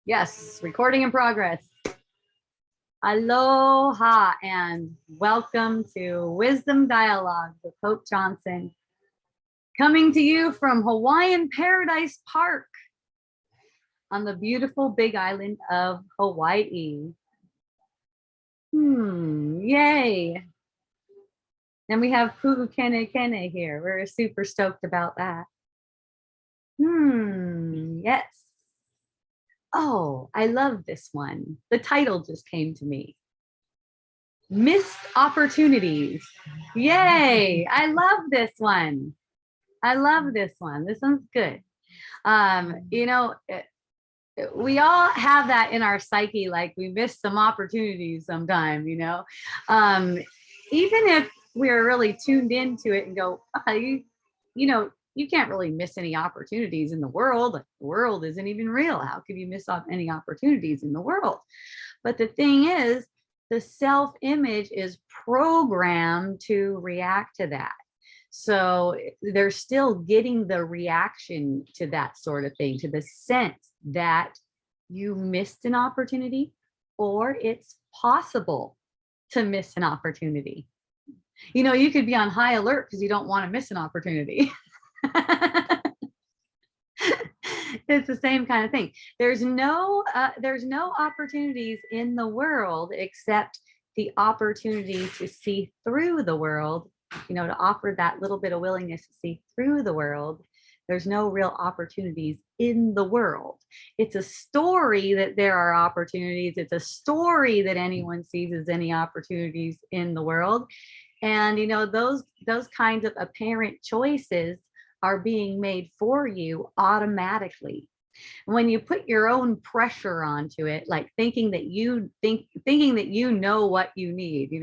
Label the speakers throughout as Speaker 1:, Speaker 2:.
Speaker 1: Yes, recording in progress. Aloha and welcome to Wisdom Dialogue with Hope Johnson. Coming to you from Hawaiian Paradise Park on the beautiful big island of Hawaii. Yay. And we have Pu'ukene here. We're super stoked about that. Yes. Oh, I love this one. The title just came to me. Missed opportunities. Yay. I love this one. I love this one. This one's good. We all have that in our psyche, like we miss some opportunities sometime, even if we're really tuned into it and go, oh, you can't really miss any opportunities in the world. The world isn't even real. How could you miss any opportunities in the world? But the thing is, the self-image is programmed to react to that. So they're still getting the reaction to that sort of thing, to the sense that you missed an opportunity or it's possible to miss an opportunity. You could be on high alert because you don't want to miss an opportunity. It's the same kind of thing. There's no opportunities in the world except the opportunity to see through the world, to offer that little bit of willingness to see through the world. There's no real opportunities in the world. It's a story that there are opportunities. It's a story that anyone sees as any opportunities in the world. And those kinds of apparent choices are being made for you automatically. When you put your own pressure onto it, like thinking that you know what you need,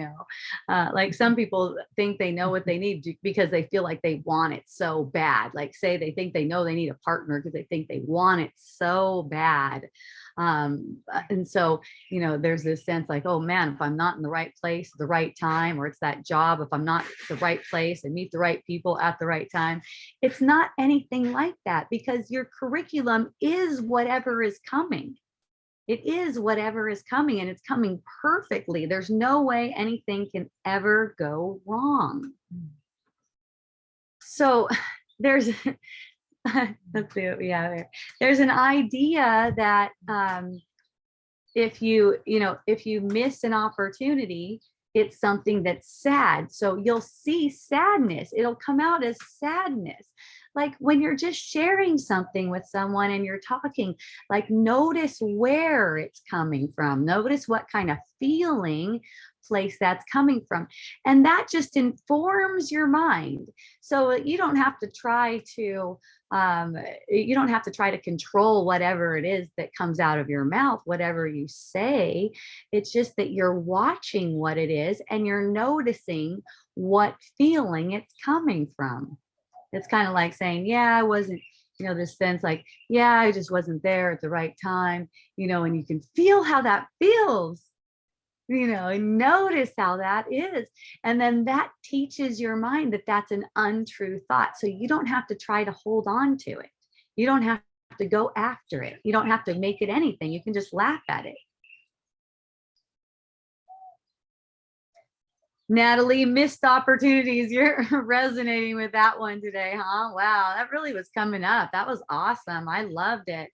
Speaker 1: like some people think they know what they need because they feel like they want it so bad. Like say they think they know they need a partner because they think they want it so bad. And so, there's this sense like, oh man, if I'm not in the right place at the right time, or it's that job, if I'm not the right place and meet the right people at the right time, it's not anything like that, because your curriculum is whatever is coming. It is whatever is coming, and it's coming perfectly. There's no way anything can ever go wrong. So there's let's see what we have here. There's an idea that if you miss an opportunity, it's something that's sad. So you'll see sadness. It'll come out as sadness. Like when you're just sharing something with someone and you're talking, like notice where it's coming from. Notice what kind of feeling place that's coming from. And that just informs your mind. So you don't have to try to control whatever it is that comes out of your mouth, whatever you say. It's just that you're watching what it is and you're noticing what feeling it's coming from. It's kind of like saying, yeah, I wasn't, this sense like, yeah, I just wasn't there at the right time, and you can feel how that feels, and notice how that is. And then that teaches your mind that that's an untrue thought. So you don't have to try to hold on to it. You don't have to go after it. You don't have to make it anything. You can just laugh at it. Natalie, missed opportunities. You're resonating with that one today, huh? Wow, that really was coming up. That was awesome. I loved it.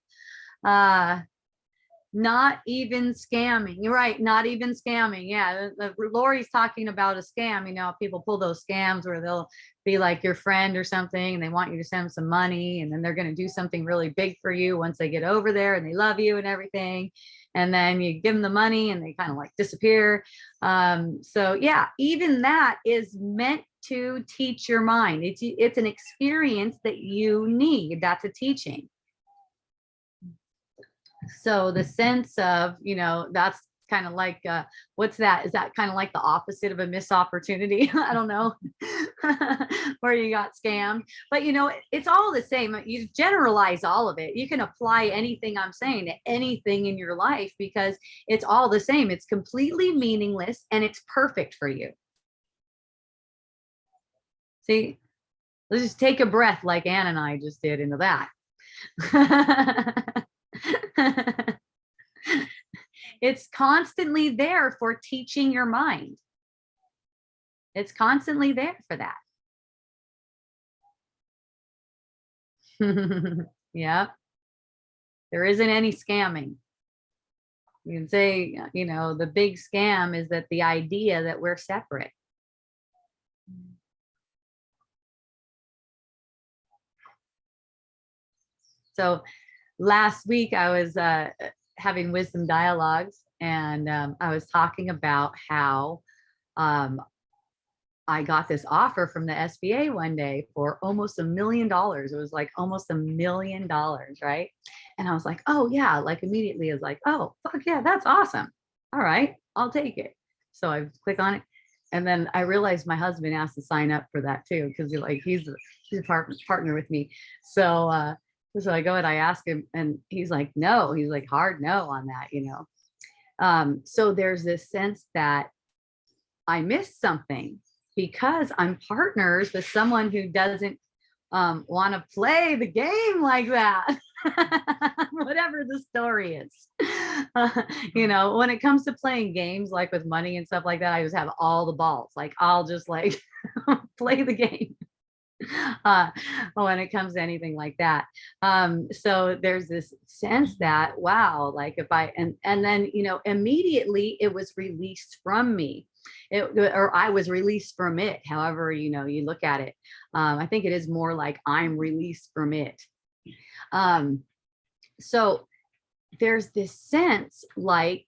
Speaker 1: Not even scamming. You're right. Not even scamming. Yeah. Lori's talking about a scam. People pull those scams where they'll be like your friend or something and they want you to send them some money, and then they're going to do something really big for you once they get over there and they love you and everything. And then you give them the money and they kind of like disappear. So yeah, even that is meant to teach your mind. It's an experience that you need. That's a teaching. So the sense of, that's kind of like, what's that? Is that kind of like the opposite of a missed opportunity? I don't know, where you got scammed, but it's all the same. You generalize all of it. You can apply anything I'm saying to anything in your life because it's all the same. It's completely meaningless and it's perfect for you. See, let's just take a breath like Ann and I just did into that. constantly there for teaching your mind. It's constantly there for that. Yeah. There isn't any scamming. You can say, the big scam is that the idea that we're separate. So last week I was having wisdom dialogues, and I was talking about how I got this offer from the SBA one day for almost $1 million. It was like almost $1 million, right? And I was like, oh yeah, like immediately I was like, oh fuck yeah, that's awesome. All right, I'll take it. So I click on it, and then I realized my husband asked to sign up for that too, because he's a partner with me. So so I go and I ask him, and he's like, no, he's like hard no on that. So there's this sense that I missed something because I'm partners with someone who doesn't want to play the game like that. Whatever the story is. When it comes to playing games like with money and stuff like that, I just have all the balls. Like I'll just like play the game. When it comes to anything like that. So there's this sense that, wow, like if I, and then, immediately it was released from me, or I was released from it. However, you look at it. I think it is more like I'm released from it. So there's this sense like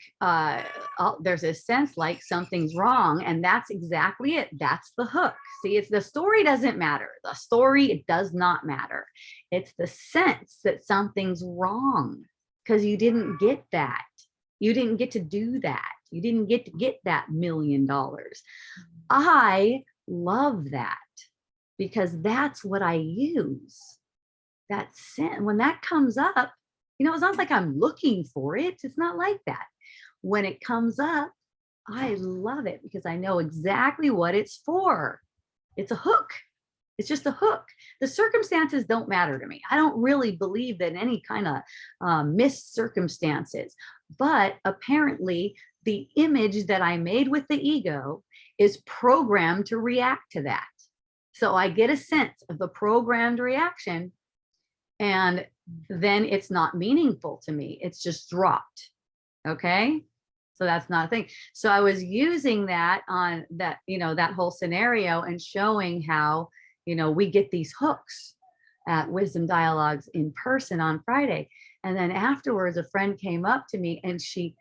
Speaker 1: something's wrong, and that's exactly it. That's the hook. See, it's the story doesn't matter. The story, it does not matter. It's the sense that something's wrong because you didn't get that. You didn't get to do that. You didn't get to get that $1 million. I love that because that's what I use. That sense, when that comes up, it's not like I'm looking for it. It's not like that. When it comes up, I love it because I know exactly what it's for. It's a hook. It's just a hook. The circumstances don't matter to me. I don't really believe in any kind of missed circumstances, but apparently the image that I made with the ego is programmed to react to that. So I get a sense of the programmed reaction, and then it's not meaningful to me. It's just dropped. Okay. So that's not a thing. So I was using that on that, that whole scenario and showing how, we get these hooks at Wisdom Dialogues in person on Friday. And then afterwards, a friend came up to me and she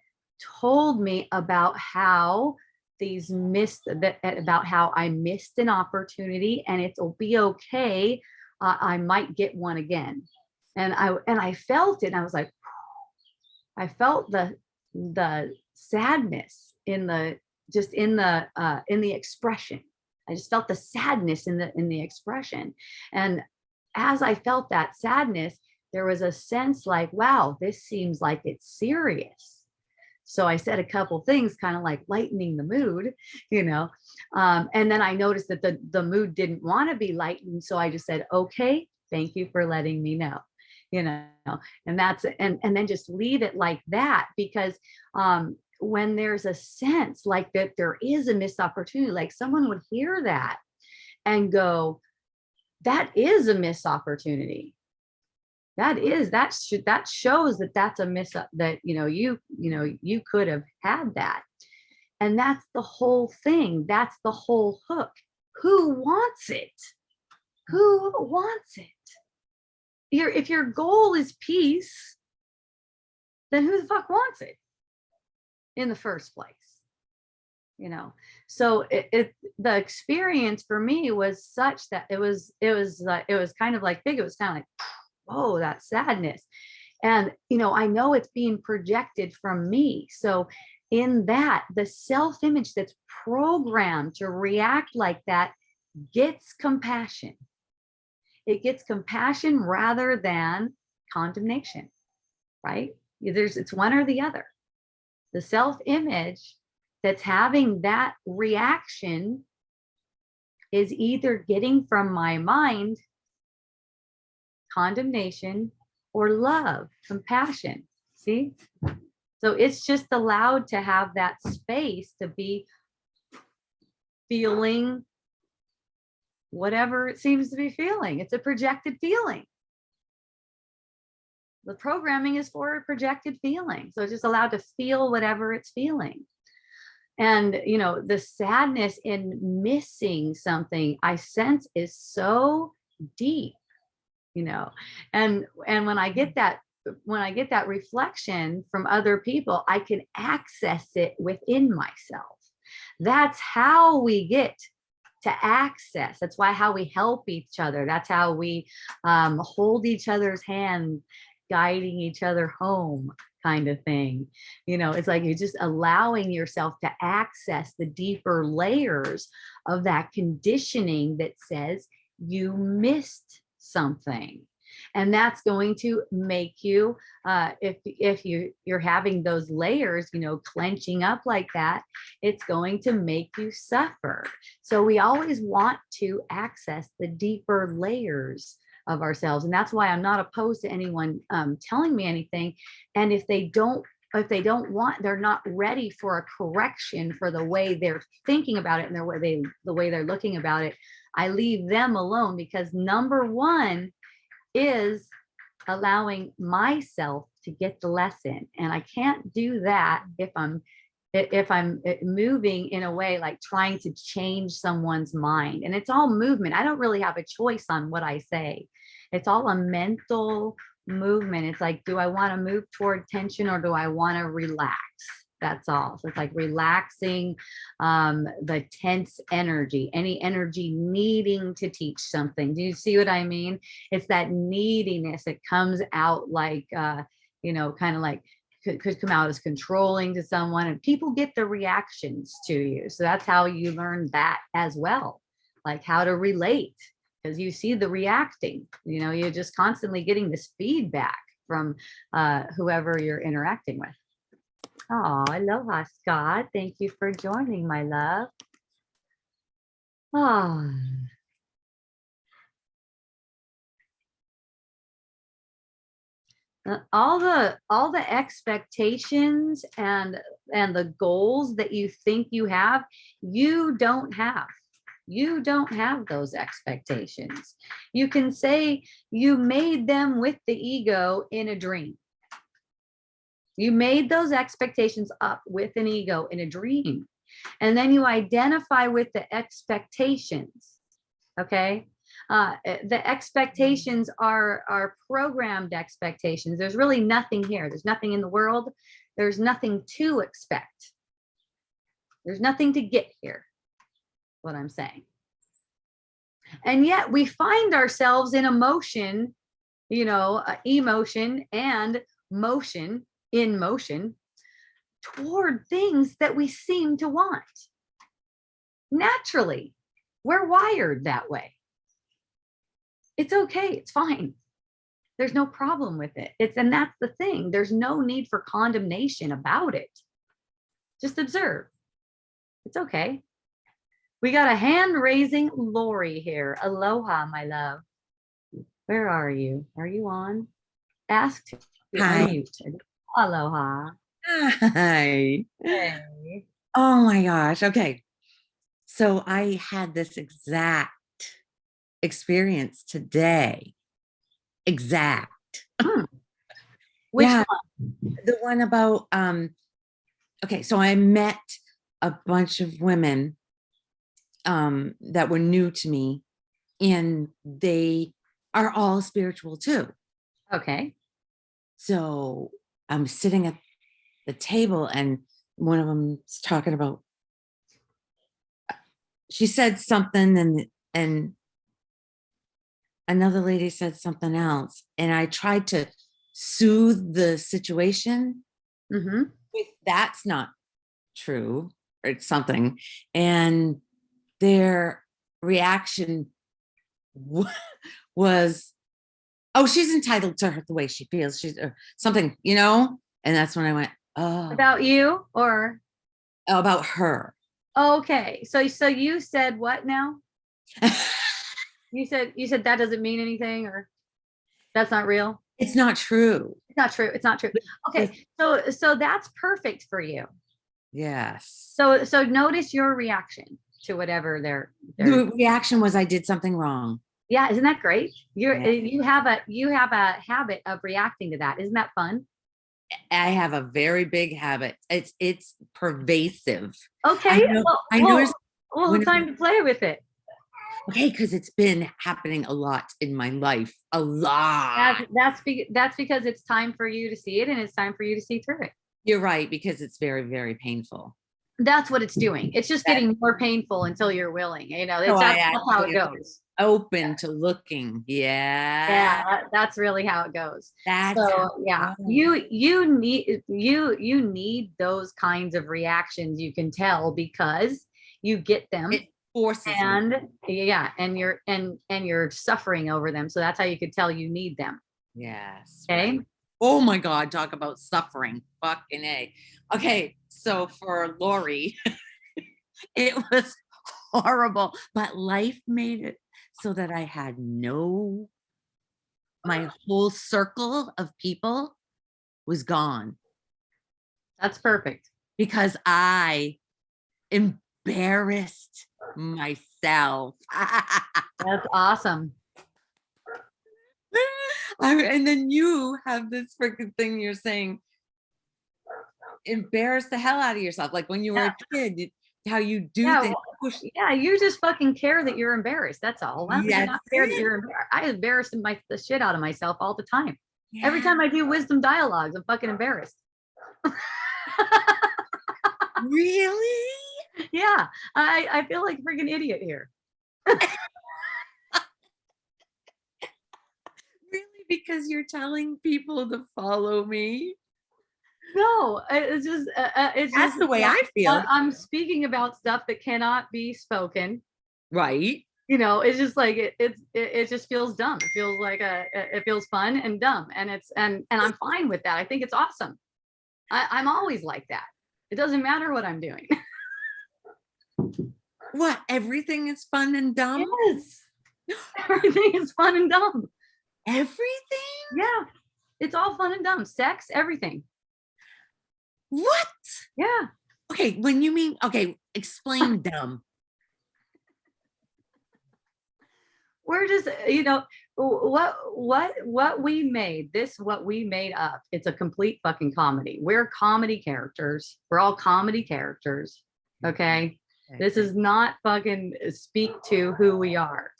Speaker 1: told me about how about how I missed an opportunity, and it'll be okay. I might get one again. And I felt it. And I was like, I felt the sadness in the expression. I just felt the sadness in the expression. And as I felt that sadness, there was a sense like, wow, this seems like it's serious. So I said a couple things kind of like lightening the mood, and then I noticed that the mood didn't want to be lightened. So I just said, okay, thank you for letting me know. And that's, and then just leave it like that, because when there's a sense like that there is a missed opportunity, like someone would hear that and go, that is a missed opportunity. That shows that that's a miss, that you could have had that. And that's the whole thing. That's the whole hook. Who wants it? Who wants it? If your goal is peace, then who the fuck wants it in the first place? So the experience for me was such that it was kind of like big. It was kind of like, whoa, that sadness. And I know it's being projected from me. So in that, the self-image that's programmed to react like that gets compassion. It gets compassion rather than condemnation, right? It's one or the other. The self-image that's having that reaction is either getting from my mind condemnation or love, compassion. See? So it's just allowed to have that space to be feeling whatever it seems to be feeling. It's a projected feeling. The programming is for a projected feeling. So it's just allowed to feel whatever it's feeling. And, you know, the sadness in missing something I sense is so deep, you know, and when I get that reflection from other people, I can access it within myself. That's how we get to access. That's why how we help each other. That's how we hold each other's hand, guiding each other home, kind of thing. You know, it's like you're just allowing yourself to access the deeper layers of that conditioning that says you missed something. And that's going to make you, if you're having those layers, you know, clenching up like that, it's going to make you suffer. So we always want to access the deeper layers of ourselves. And that's why I'm not opposed to anyone telling me anything. And if they don't want, they're not ready for a correction for the way they're thinking about it and the way they're looking about it, I leave them alone, because number one is allowing myself to get the lesson. And I can't do that if I'm moving in a way like trying to change someone's mind. And it's all movement. I don't really have a choice on what I say. It's all a mental movement. It's like, do I want to move toward tension or do I want to relax? That's all. So it's like relaxing the tense energy, any energy needing to teach something. Do you see what I mean? It's that neediness. It comes out like, you know, kind of like could come out as controlling to someone, and people get the reactions to you. So that's how you learn that as well, like how to relate, because you see the reacting, you know, you're just constantly getting this feedback from whoever you're interacting with. Oh, aloha, Scott. Thank you for joining, my love. Oh. All the expectations and the goals that you think you have, you don't have. You don't have those expectations. You can say you made them with the ego in a dream. You made those expectations up with an ego in a dream. And then you identify with the expectations. Okay. The expectations are programmed expectations. There's really nothing here. There's nothing in the world. There's nothing to expect. There's nothing to get here. What I'm saying. And yet we find ourselves in emotion, you know, emotion and motion, in motion toward things that we seem to want. Naturally, we're wired that way. It's okay. It's fine. There's no problem with it. And that's the thing. There's no need for condemnation about it. Just observe. It's okay. We got a hand raising Lori here. Aloha, my love. Where are you? Are you on? Ask to be unmuted. Aloha.
Speaker 2: Hi.
Speaker 1: Hey.
Speaker 2: Oh my gosh. Okay. So I had this exact experience today. Exact.
Speaker 1: Which
Speaker 2: yeah,
Speaker 1: one?
Speaker 2: the one about okay, so I met a bunch of women that were new to me, and they are all spiritual too.
Speaker 1: Okay.
Speaker 2: So I'm sitting at the table and one of them is talking about, she said something and another lady said something else, and I tried to soothe the situation with that's not true or something, and their reaction was, oh, she's entitled to the way she feels, she's something, you know. And that's when I went, oh,
Speaker 1: about you or
Speaker 2: about her.
Speaker 1: Okay, so you said what now? you said that doesn't mean anything, or that's not real.
Speaker 2: It's not true.
Speaker 1: It's not true. It's not true. Okay. So that's perfect for you.
Speaker 2: Yes.
Speaker 1: So notice your reaction to whatever
Speaker 2: The reaction was I did something wrong.
Speaker 1: Yeah, isn't that great? You have a habit of reacting to that. Isn't that fun?
Speaker 2: I have a very big habit. It's pervasive.
Speaker 1: Okay.
Speaker 2: I noticed
Speaker 1: time to play with it.
Speaker 2: Okay, because it's been happening a lot in my life. A lot.
Speaker 1: That's because it's time for you to see it, and it's time for you to see through it.
Speaker 2: You're right, because it's very, very painful.
Speaker 1: That's what it's doing. It's just getting more painful until you're willing. That's how it goes.
Speaker 2: Open to looking. Yeah.
Speaker 1: Yeah, that's really how it goes. You need those kinds of reactions. You can tell because you get them.
Speaker 2: It forces
Speaker 1: and you're suffering over them. So that's how you could tell you need them.
Speaker 2: Yes.
Speaker 1: Okay.
Speaker 2: Right. Oh my God, talk about suffering. Fucking A. Okay, so for Lori, it was horrible, but life made it so that I had my whole circle of people was gone.
Speaker 1: That's perfect.
Speaker 2: Because I embarrassed myself.
Speaker 1: That's awesome.
Speaker 2: And then you have this freaking thing you're saying, embarrass the hell out of yourself. Like when you were a kid, how you do things.
Speaker 1: Yeah, you just fucking care that you're embarrassed. That's all. You're not care that you're embarrassed. I embarrass the shit out of myself all the time. Yeah. Every time I do wisdom dialogues, I'm fucking embarrassed.
Speaker 2: Really?
Speaker 1: Yeah, I feel like a freaking idiot here.
Speaker 2: Really? Because you're telling people to follow me?
Speaker 1: No, it's just
Speaker 2: that's the way I feel.
Speaker 1: I'm speaking about stuff that cannot be spoken.
Speaker 2: Right.
Speaker 1: It's just like it just feels dumb. It feels like it feels fun and dumb, and I'm fine with that. I think it's awesome. I'm always like that. It doesn't matter what I'm doing.
Speaker 2: What? Everything is fun and dumb?
Speaker 1: Yes. Everything is fun and dumb.
Speaker 2: Everything?
Speaker 1: Yeah. It's all fun and dumb. Sex, everything.
Speaker 2: What?
Speaker 1: Yeah.
Speaker 2: Okay, when you mean, okay, explain dumb.
Speaker 1: We're just, what we made, what we made up, it's a complete fucking comedy. We're comedy characters. We're all comedy characters. Okay. This is not fucking speak to who we are.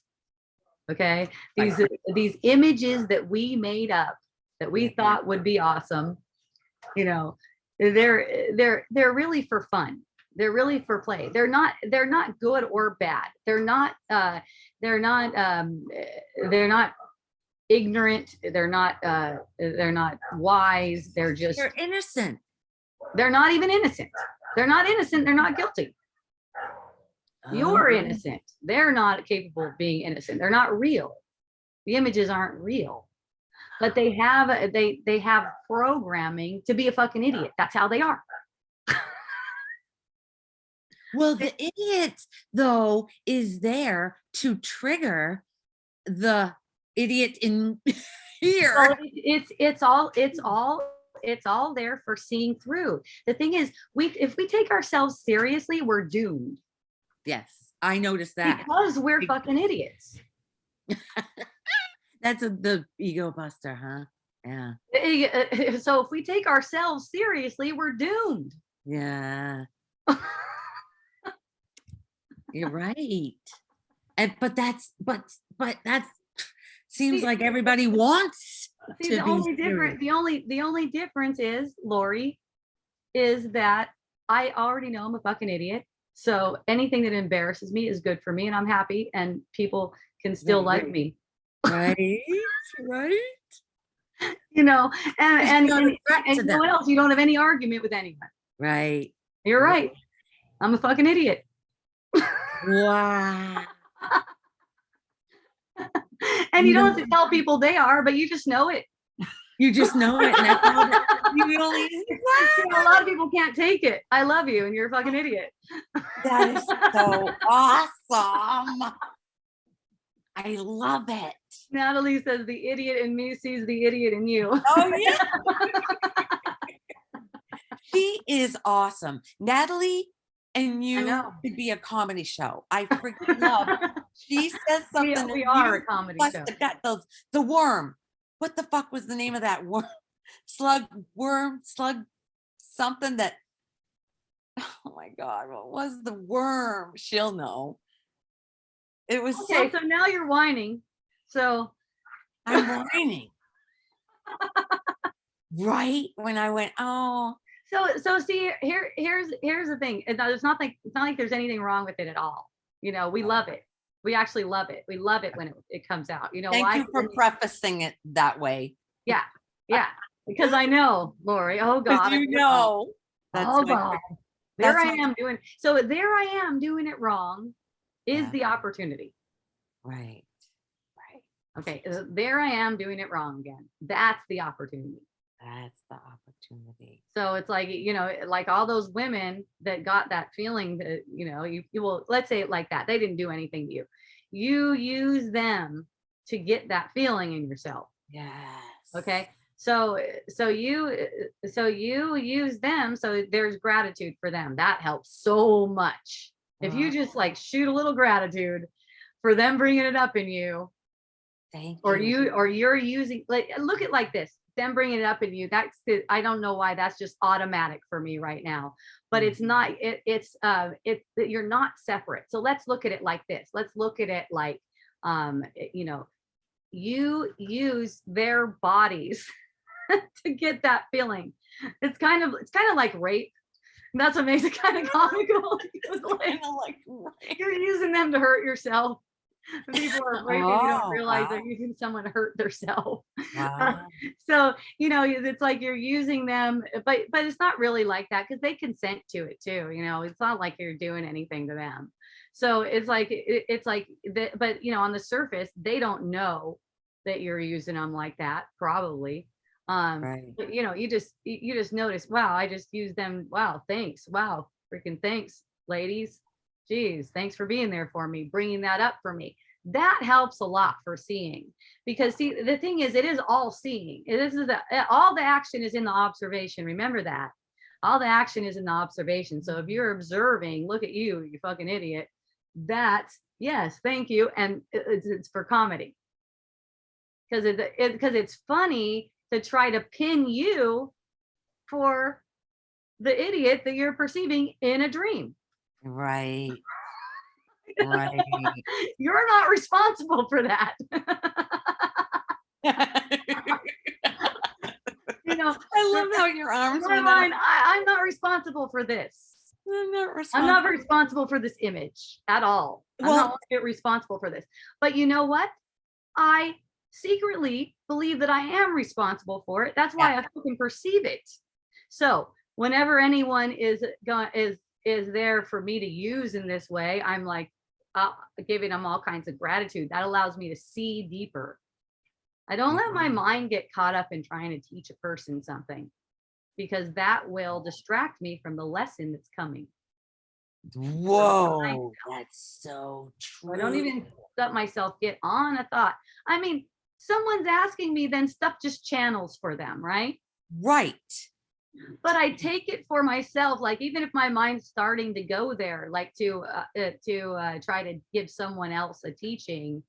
Speaker 1: Okay. These images that we made up that we thought would be awesome, they're really for fun. They're really for play. They're not good or bad. They're not ignorant. They're not wise. They're
Speaker 2: innocent.
Speaker 1: They're not even innocent. They're not innocent. They're not guilty. You're innocent. They're not capable of being innocent. They're not real. The images aren't real. But they have programming to be a fucking idiot. That's how they are.
Speaker 2: Well, the idiot, though, is there to trigger the idiot in here.
Speaker 1: Well, it's all there for seeing through. The thing is, if we take ourselves seriously, we're doomed.
Speaker 2: Yes, I noticed that.
Speaker 1: Because we're fucking idiots.
Speaker 2: That's the ego buster, huh? Yeah.
Speaker 1: So if we take ourselves seriously, we're doomed.
Speaker 2: Yeah. You're right. But that's seems like everybody wants to
Speaker 1: the only difference is, Lori, is that I already know I'm a fucking idiot. So anything that embarrasses me is good for me, and I'm happy, and people can still like me.
Speaker 2: Right. Right.
Speaker 1: And what else? You don't have any argument with anyone.
Speaker 2: Right.
Speaker 1: You're right. I'm a fucking idiot.
Speaker 2: Wow.
Speaker 1: And you don't have to tell people they are, but you just know it.
Speaker 2: You just know it. And that's all
Speaker 1: a lot of people can't take it. I love you, and you're a fucking idiot.
Speaker 2: That is so awesome. I love it.
Speaker 1: Natalie says the idiot in me sees the idiot in you.
Speaker 2: Oh yeah. She is awesome. Natalie and you
Speaker 1: know.
Speaker 2: could be a comedy show. I freaking love. She says
Speaker 1: We,
Speaker 2: something
Speaker 1: we
Speaker 2: and
Speaker 1: are
Speaker 2: you
Speaker 1: a comedy
Speaker 2: must
Speaker 1: show.
Speaker 2: have got the worm. What the fuck was the name of that worm? Slug something that, oh my God, what was the worm? She'll know. It was
Speaker 1: Okay, so now you're whining. So
Speaker 2: I'm whining. Right when I went, oh.
Speaker 1: So see, here's the thing. It's not like there's anything wrong with it at all. You know, we love it. We actually love it. We love it when it comes out. You know
Speaker 2: Thank
Speaker 1: why?
Speaker 2: you for prefacing it that way.
Speaker 1: Yeah, yeah. Because I know, Lori. Oh God.
Speaker 2: You know.
Speaker 1: Oh God. There
Speaker 2: that's
Speaker 1: I am doing. So there I am doing it wrong. Is
Speaker 2: Yeah.
Speaker 1: the opportunity.
Speaker 2: Right.
Speaker 1: Okay. There I am doing it wrong again. That's the opportunity.
Speaker 2: That's the opportunity.
Speaker 1: So it's like, you know, like all those women that got that feeling that, you know, you will, let's say it like that. They didn't do anything to you. You use them to get that feeling in yourself.
Speaker 2: Yes.
Speaker 1: Okay. So you use them. So there's gratitude for them. That helps so much. If you just like shoot a little gratitude for them bringing it up in you,
Speaker 2: thank
Speaker 1: you. Or you're using, like, look at like this, them bringing it up in you. That's I don't know why that's just automatic for me right now, but it's not, it's you're not separate. So let's look at it like this. Let's look at it like, you know, you use their bodies to get that feeling. It's kind of like rape. And that's what makes it kind of comical. Like, you're using them to hurt yourself. People are raping, you don't realize they're using someone to hurt themselves.
Speaker 2: Wow.
Speaker 1: So, you know, it's like you're using them, but it's not really like that because they consent to it too. You know, it's not like you're doing anything to them. So it's like it's like that, but you know, on the surface, they don't know that you're using them like that, probably.
Speaker 2: Right.
Speaker 1: But you know, you just notice, wow, I just used them. Wow, thanks. Wow, freaking thanks, ladies. Geez, thanks for being there for me, bringing that up for me. That helps a lot for seeing, because see, the thing is, it is all seeing. This is all the action is in the observation. Remember that. All the action is in the observation. So if you're observing, look at you, you fucking idiot. That's, yes, thank you. And it's for comedy. Because it's funny to try to pin you for the idiot that you're perceiving in a dream.
Speaker 2: Right. Right.
Speaker 1: You're not responsible for that. You know,
Speaker 2: I love how your arms went
Speaker 1: mind,
Speaker 2: up.
Speaker 1: I'm not responsible for this.
Speaker 2: I'm
Speaker 1: I'm not responsible for this image at all.
Speaker 2: Well,
Speaker 1: I'm not responsible for this. But you know what? I secretly believe that I am responsible for it. That's why I can perceive it. So whenever anyone is there for me to use in this way, I'm like giving them all kinds of gratitude. That allows me to see deeper. I don't let my mind get caught up in trying to teach a person something, because that will distract me from the lesson that's coming.
Speaker 2: Whoa, that's so true.
Speaker 1: I don't even let myself get on a thought. I mean, someone's asking me, then stuff just channels for them, right?
Speaker 2: Right.
Speaker 1: But I take it for myself, like even if my mind's starting to go there, like to try to give someone else a teaching,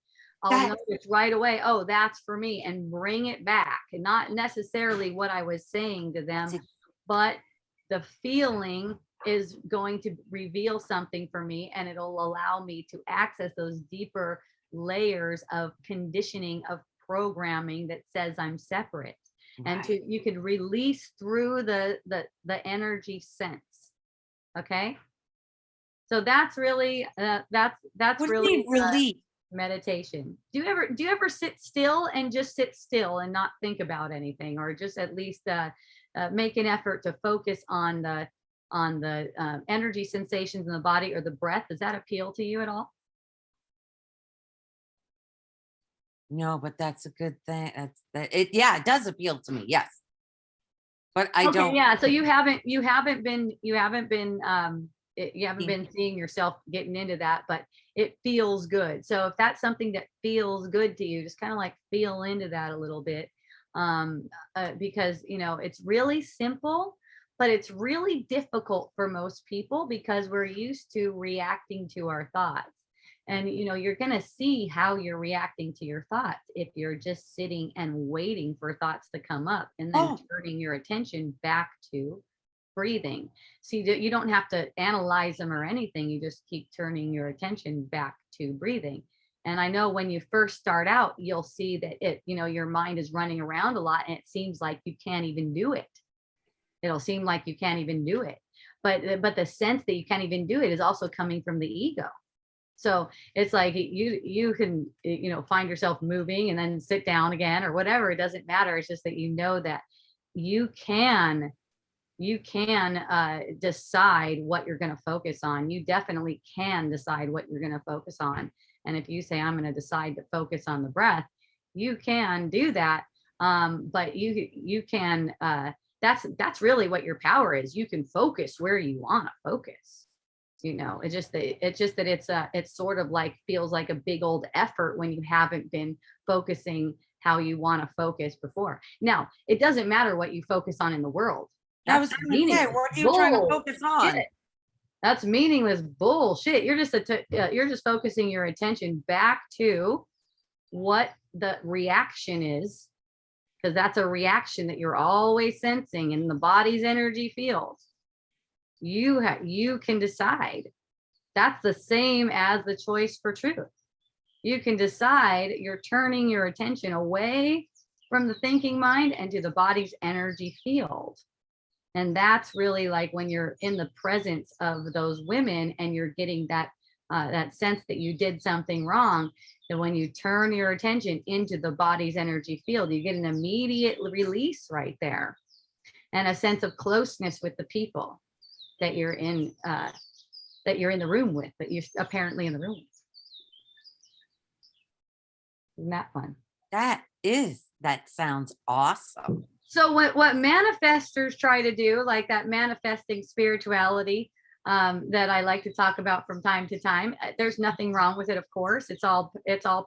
Speaker 1: I'll notice right away, oh, that's for me, and bring it back. And not necessarily what I was saying to them, but the feeling is going to reveal something for me, and it'll allow me to access those deeper layers of conditioning, of programming that says I'm separate. And you could release through the energy sense. Okay, so that's really that's really
Speaker 2: relief.
Speaker 1: Meditation. Do you ever sit still and just sit still and not think about anything, or just at least make an effort to focus on the energy sensations in the body or the breath? Does that appeal to you at all?
Speaker 2: No, but that's a good thing. Yeah, it does appeal to me. Yes. But I don't.
Speaker 1: Yeah. So you haven't been you haven't been seeing yourself getting into that, but it feels good. So if that's something that feels good to you, just kind of like feel into that a little bit. Because, it's really simple, but it's really difficult for most people because we're used to reacting to our thoughts. And, you're going to see how you're reacting to your thoughts if you're just sitting and waiting for thoughts to come up and then turning your attention back to breathing. See, you don't have to analyze them or anything. You just keep turning your attention back to breathing. And I know when you first start out, you'll see that your mind is running around a lot and it seems like you can't even do it. It'll seem like you can't even do it. But the sense that you can't even do it is also coming from the ego. So it's like you can, find yourself moving and then sit down again or whatever. It doesn't matter. It's just that that you can decide what you're going to focus on. You definitely can decide what you're going to focus on. And if you say, I'm going to decide to focus on the breath, you can do that. But you can, that's really what your power is. You can focus where you want to focus. It's just that it's sort of like feels like a big old effort when you haven't been focusing how you want to focus before. Now, it doesn't matter what you focus on in the world.
Speaker 2: That's meaningless. What are you trying to focus on?
Speaker 1: That's meaningless bullshit. You're just focusing your attention back to what the reaction is, because that's a reaction that you're always sensing in the body's energy fields. You can decide. That's the same as the choice for truth. You can decide. You're turning your attention away from the thinking mind and to the body's energy field. And that's really like when you're in the presence of those women and you're getting that sense that you did something wrong. And when you turn your attention into the body's energy field, you get an immediate release right there and a sense of closeness with the people that you're in the room with, that you're apparently in the room with. Isn't that fun?
Speaker 2: That sounds awesome.
Speaker 1: So what manifestors try to do, like that manifesting spirituality that I like to talk about from time to time, there's nothing wrong with it, of course. It's all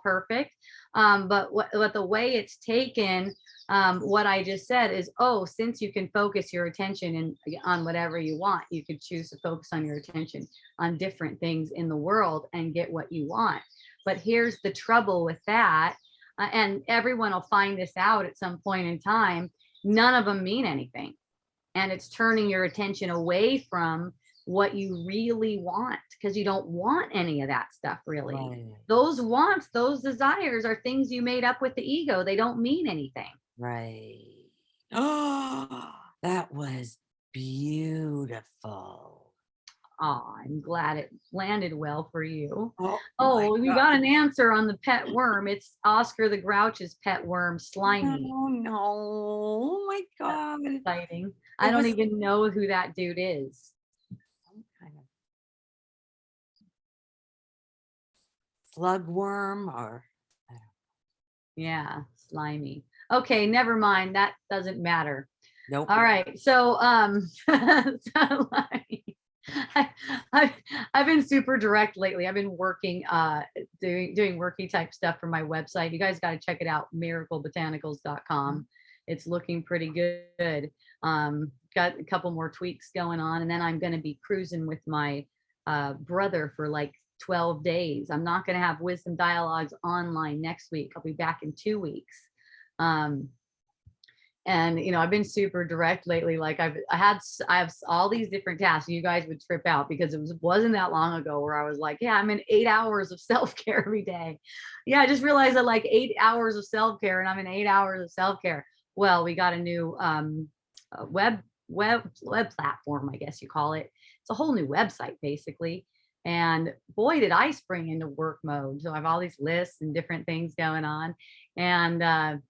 Speaker 1: perfect. But what the way it's taken, what I just said is, since you can focus your attention on whatever you want, you could choose to focus on your attention on different things in the world and get what you want. But here's the trouble with that, and everyone will find this out at some point in time. None of them mean anything. And it's turning your attention away from what you really want, because you don't want any of that stuff, really. Right. Those wants, those desires are things you made up with the ego. They don't mean anything.
Speaker 2: Right. Oh, that was beautiful.
Speaker 1: Oh, I'm glad it landed well for you.
Speaker 2: Oh,
Speaker 1: we got an answer on the pet worm. It's Oscar the Grouch's pet worm, Slimy.
Speaker 2: Oh, no. Oh, my God.
Speaker 1: That's exciting. I don't even know who that dude is.
Speaker 2: Some kind of slugworm or...
Speaker 1: Yeah, Slimy. Okay, never mind. That doesn't matter.
Speaker 2: Nope.
Speaker 1: All right. So, I've been super direct lately. I've been working, doing worky type stuff for my website. You guys got to check it out, miraclebotanicals.com. It's looking pretty good. Got a couple more tweaks going on, and then I'm going to be cruising with my brother for like 12 days. I'm not going to have Wisdom Dialogues online next week. I'll be back in 2 weeks. And I've been super direct lately. Like I have all these different tasks. You guys would trip out because it wasn't that long ago where I was like, yeah, I'm in 8 hours of self-care every day. Yeah, I just realized that like 8 hours of self-care, and I'm in 8 hours of self-care. Well, we got a new web platform, I guess you call it. It's a whole new website basically. And boy, did I spring into work mode. So I have all these lists and different things going on. And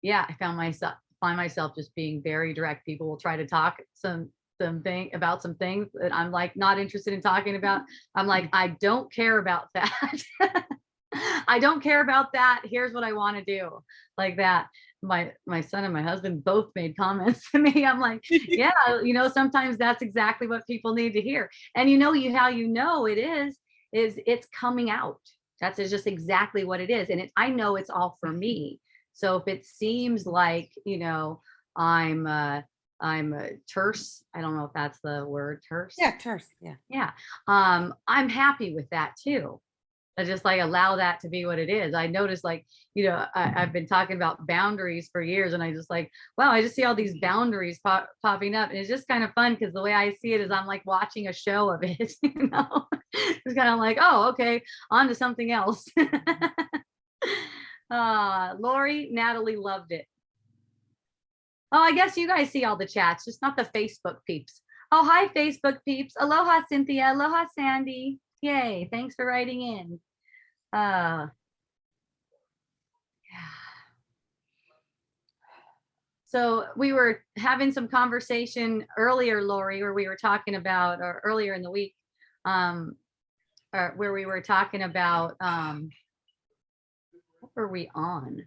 Speaker 1: yeah, I find myself just being very direct. People will try to talk something about some things that I'm like not interested in talking about. I'm like, I don't care about that. I don't care about that. Here's what I want to do, like that. my son and my husband both made comments to me. I'm like, yeah, sometimes that's exactly what people need to hear. And how it is it's coming out. That's just exactly what it is. And I know it's all for me. So if it seems like, I'm terse, I don't know if that's the word, terse.
Speaker 2: Yeah, terse. Yeah.
Speaker 1: Yeah. I'm happy with that too. I just like allow that to be what it is. I noticed like, I've been talking about boundaries for years, and I just like, wow, I just see all these boundaries popping up. And it's just kind of fun because the way I see it is I'm like watching a show of it, It's kind of like, oh, okay, on to something else. Lori, Natalie loved it. Oh, I guess you guys see all the chats, just not the Facebook peeps. Oh, hi, Facebook peeps. Aloha, Cynthia. Aloha, Sandy. Yay. Thanks for writing in. Yeah. So we were having some conversation earlier, Lori, where we were talking about, or earlier in the week, or where we were talking about, what were we on?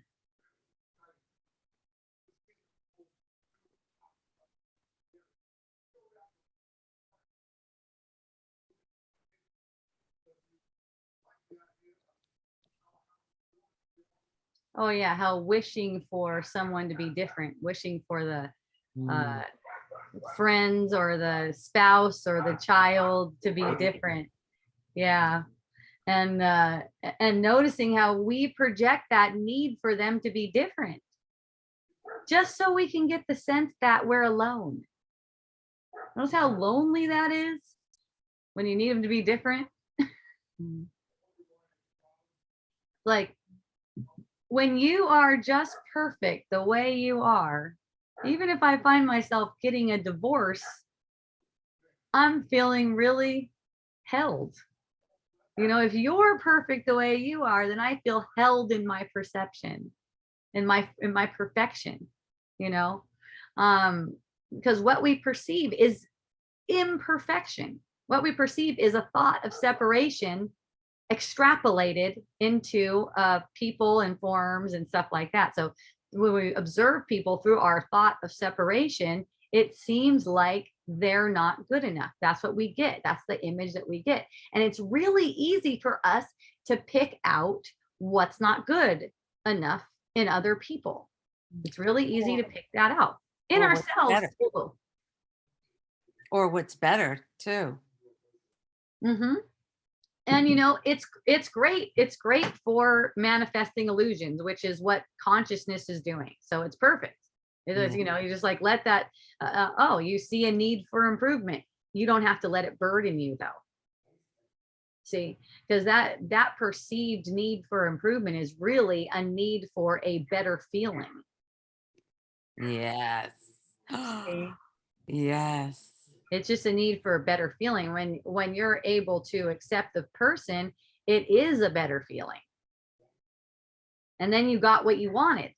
Speaker 1: Oh yeah, how wishing for someone to be different, wishing for the friends or the spouse or the child to be different. Yeah. And noticing how we project that need for them to be different, just so we can get the sense that we're alone. Notice how lonely that is when you need them to be different. Like, when you are just perfect the way you are, even if I find myself getting a divorce, I'm feeling really held. If you're perfect the way you are, then I feel held in my perception, in my perfection, because what we perceive is imperfection. What we perceive is a thought of separation extrapolated into people and forms and stuff like that. So when we observe people through our thought of separation, it seems like they're not good enough. That's what we get. That's the image that we get. And it's really easy for us to pick out what's not good enough in other people. It's really easy to pick that out in ourselves too.
Speaker 2: Or what's better too.
Speaker 1: Mm-hmm. And it's great. It's great for manifesting illusions, which is what consciousness is doing. So it's perfect. It is, you just like let that, you see a need for improvement. You don't have to let it burden you though. See, because that perceived need for improvement is really a need for a better feeling.
Speaker 2: Yes. Yes.
Speaker 1: It's just a need for a better feeling. When you're able to accept the person, it is a better feeling. And then you got what you wanted.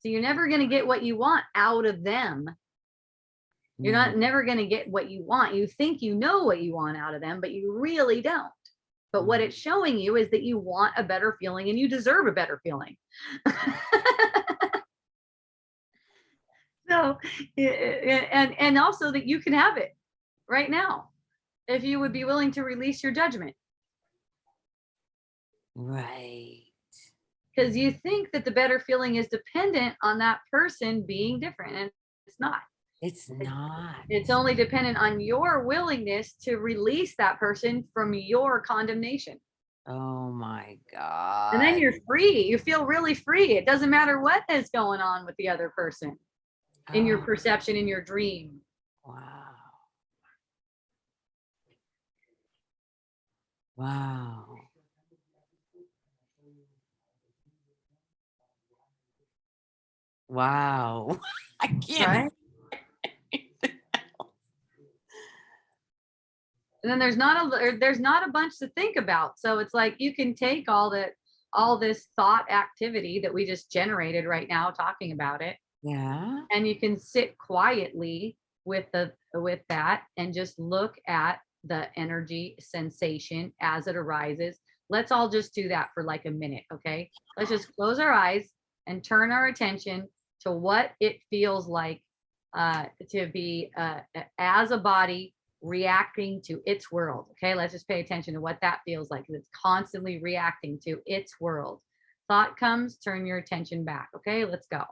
Speaker 1: So you're never going to get what you want out of them. You're never going to get what you want. You think you know what you want out of them, but you really don't. But what it's showing you is that you want a better feeling and you deserve a better feeling. So, and also that you can have it right now if you would be willing to release your judgment.
Speaker 2: Right.
Speaker 1: Because you think that the better feeling is dependent on that person being different, and it's not.
Speaker 2: It's not.
Speaker 1: It's only dependent on your willingness to release that person from your condemnation.
Speaker 2: Oh my God.
Speaker 1: And then you're free. You feel really free. It doesn't matter what is going on with the other person in your perception, in your dream.
Speaker 2: Wow. Wow. Wow. I can't.
Speaker 1: Right? And then there's not a bunch to think about. So it's like you can take all this thought activity that we just generated right now talking about it.
Speaker 2: Yeah.
Speaker 1: And you can sit quietly with that and just look at the energy sensation as it arises. Let's all just do that for like a minute, okay? Let's just close our eyes and turn our attention to what it feels like to be as a body reacting to its world. Okay, let's just pay attention to what that feels like. It's constantly reacting to its world. Thought comes, turn your attention back. Okay, let's go.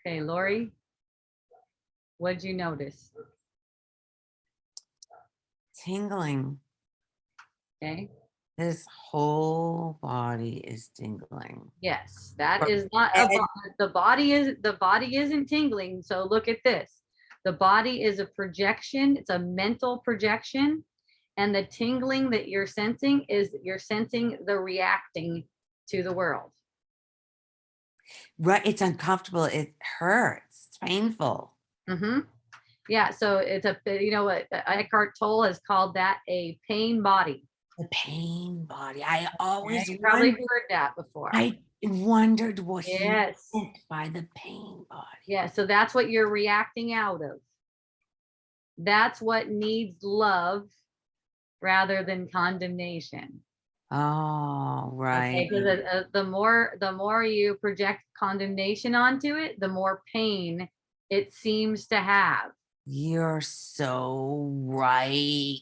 Speaker 1: Okay, Lori, what'd you notice?
Speaker 2: Tingling.
Speaker 1: Okay.
Speaker 2: This whole body is tingling.
Speaker 1: Yes, that
Speaker 2: From
Speaker 1: is not
Speaker 2: head-
Speaker 1: the body isn't tingling. So look at this. The body is a projection. It's a mental projection. And the tingling that you're sensing is you're sensing the reacting to the world.
Speaker 2: Right. It's uncomfortable. It hurts. It's painful.
Speaker 1: Mm-hmm. Yeah. So it's a, you know what, Eckhart Tolle has called that a pain body.
Speaker 2: The pain body. I always
Speaker 1: You probably
Speaker 2: wondered,
Speaker 1: heard that before.
Speaker 2: I wondered what he
Speaker 1: Yes.
Speaker 2: meant by the pain body.
Speaker 1: Yeah. So that's what you're reacting out of. That's what needs love rather than condemnation.
Speaker 2: Oh, right.
Speaker 1: Okay, because the more you project condemnation onto it, the more pain it seems to have.
Speaker 2: You're so right.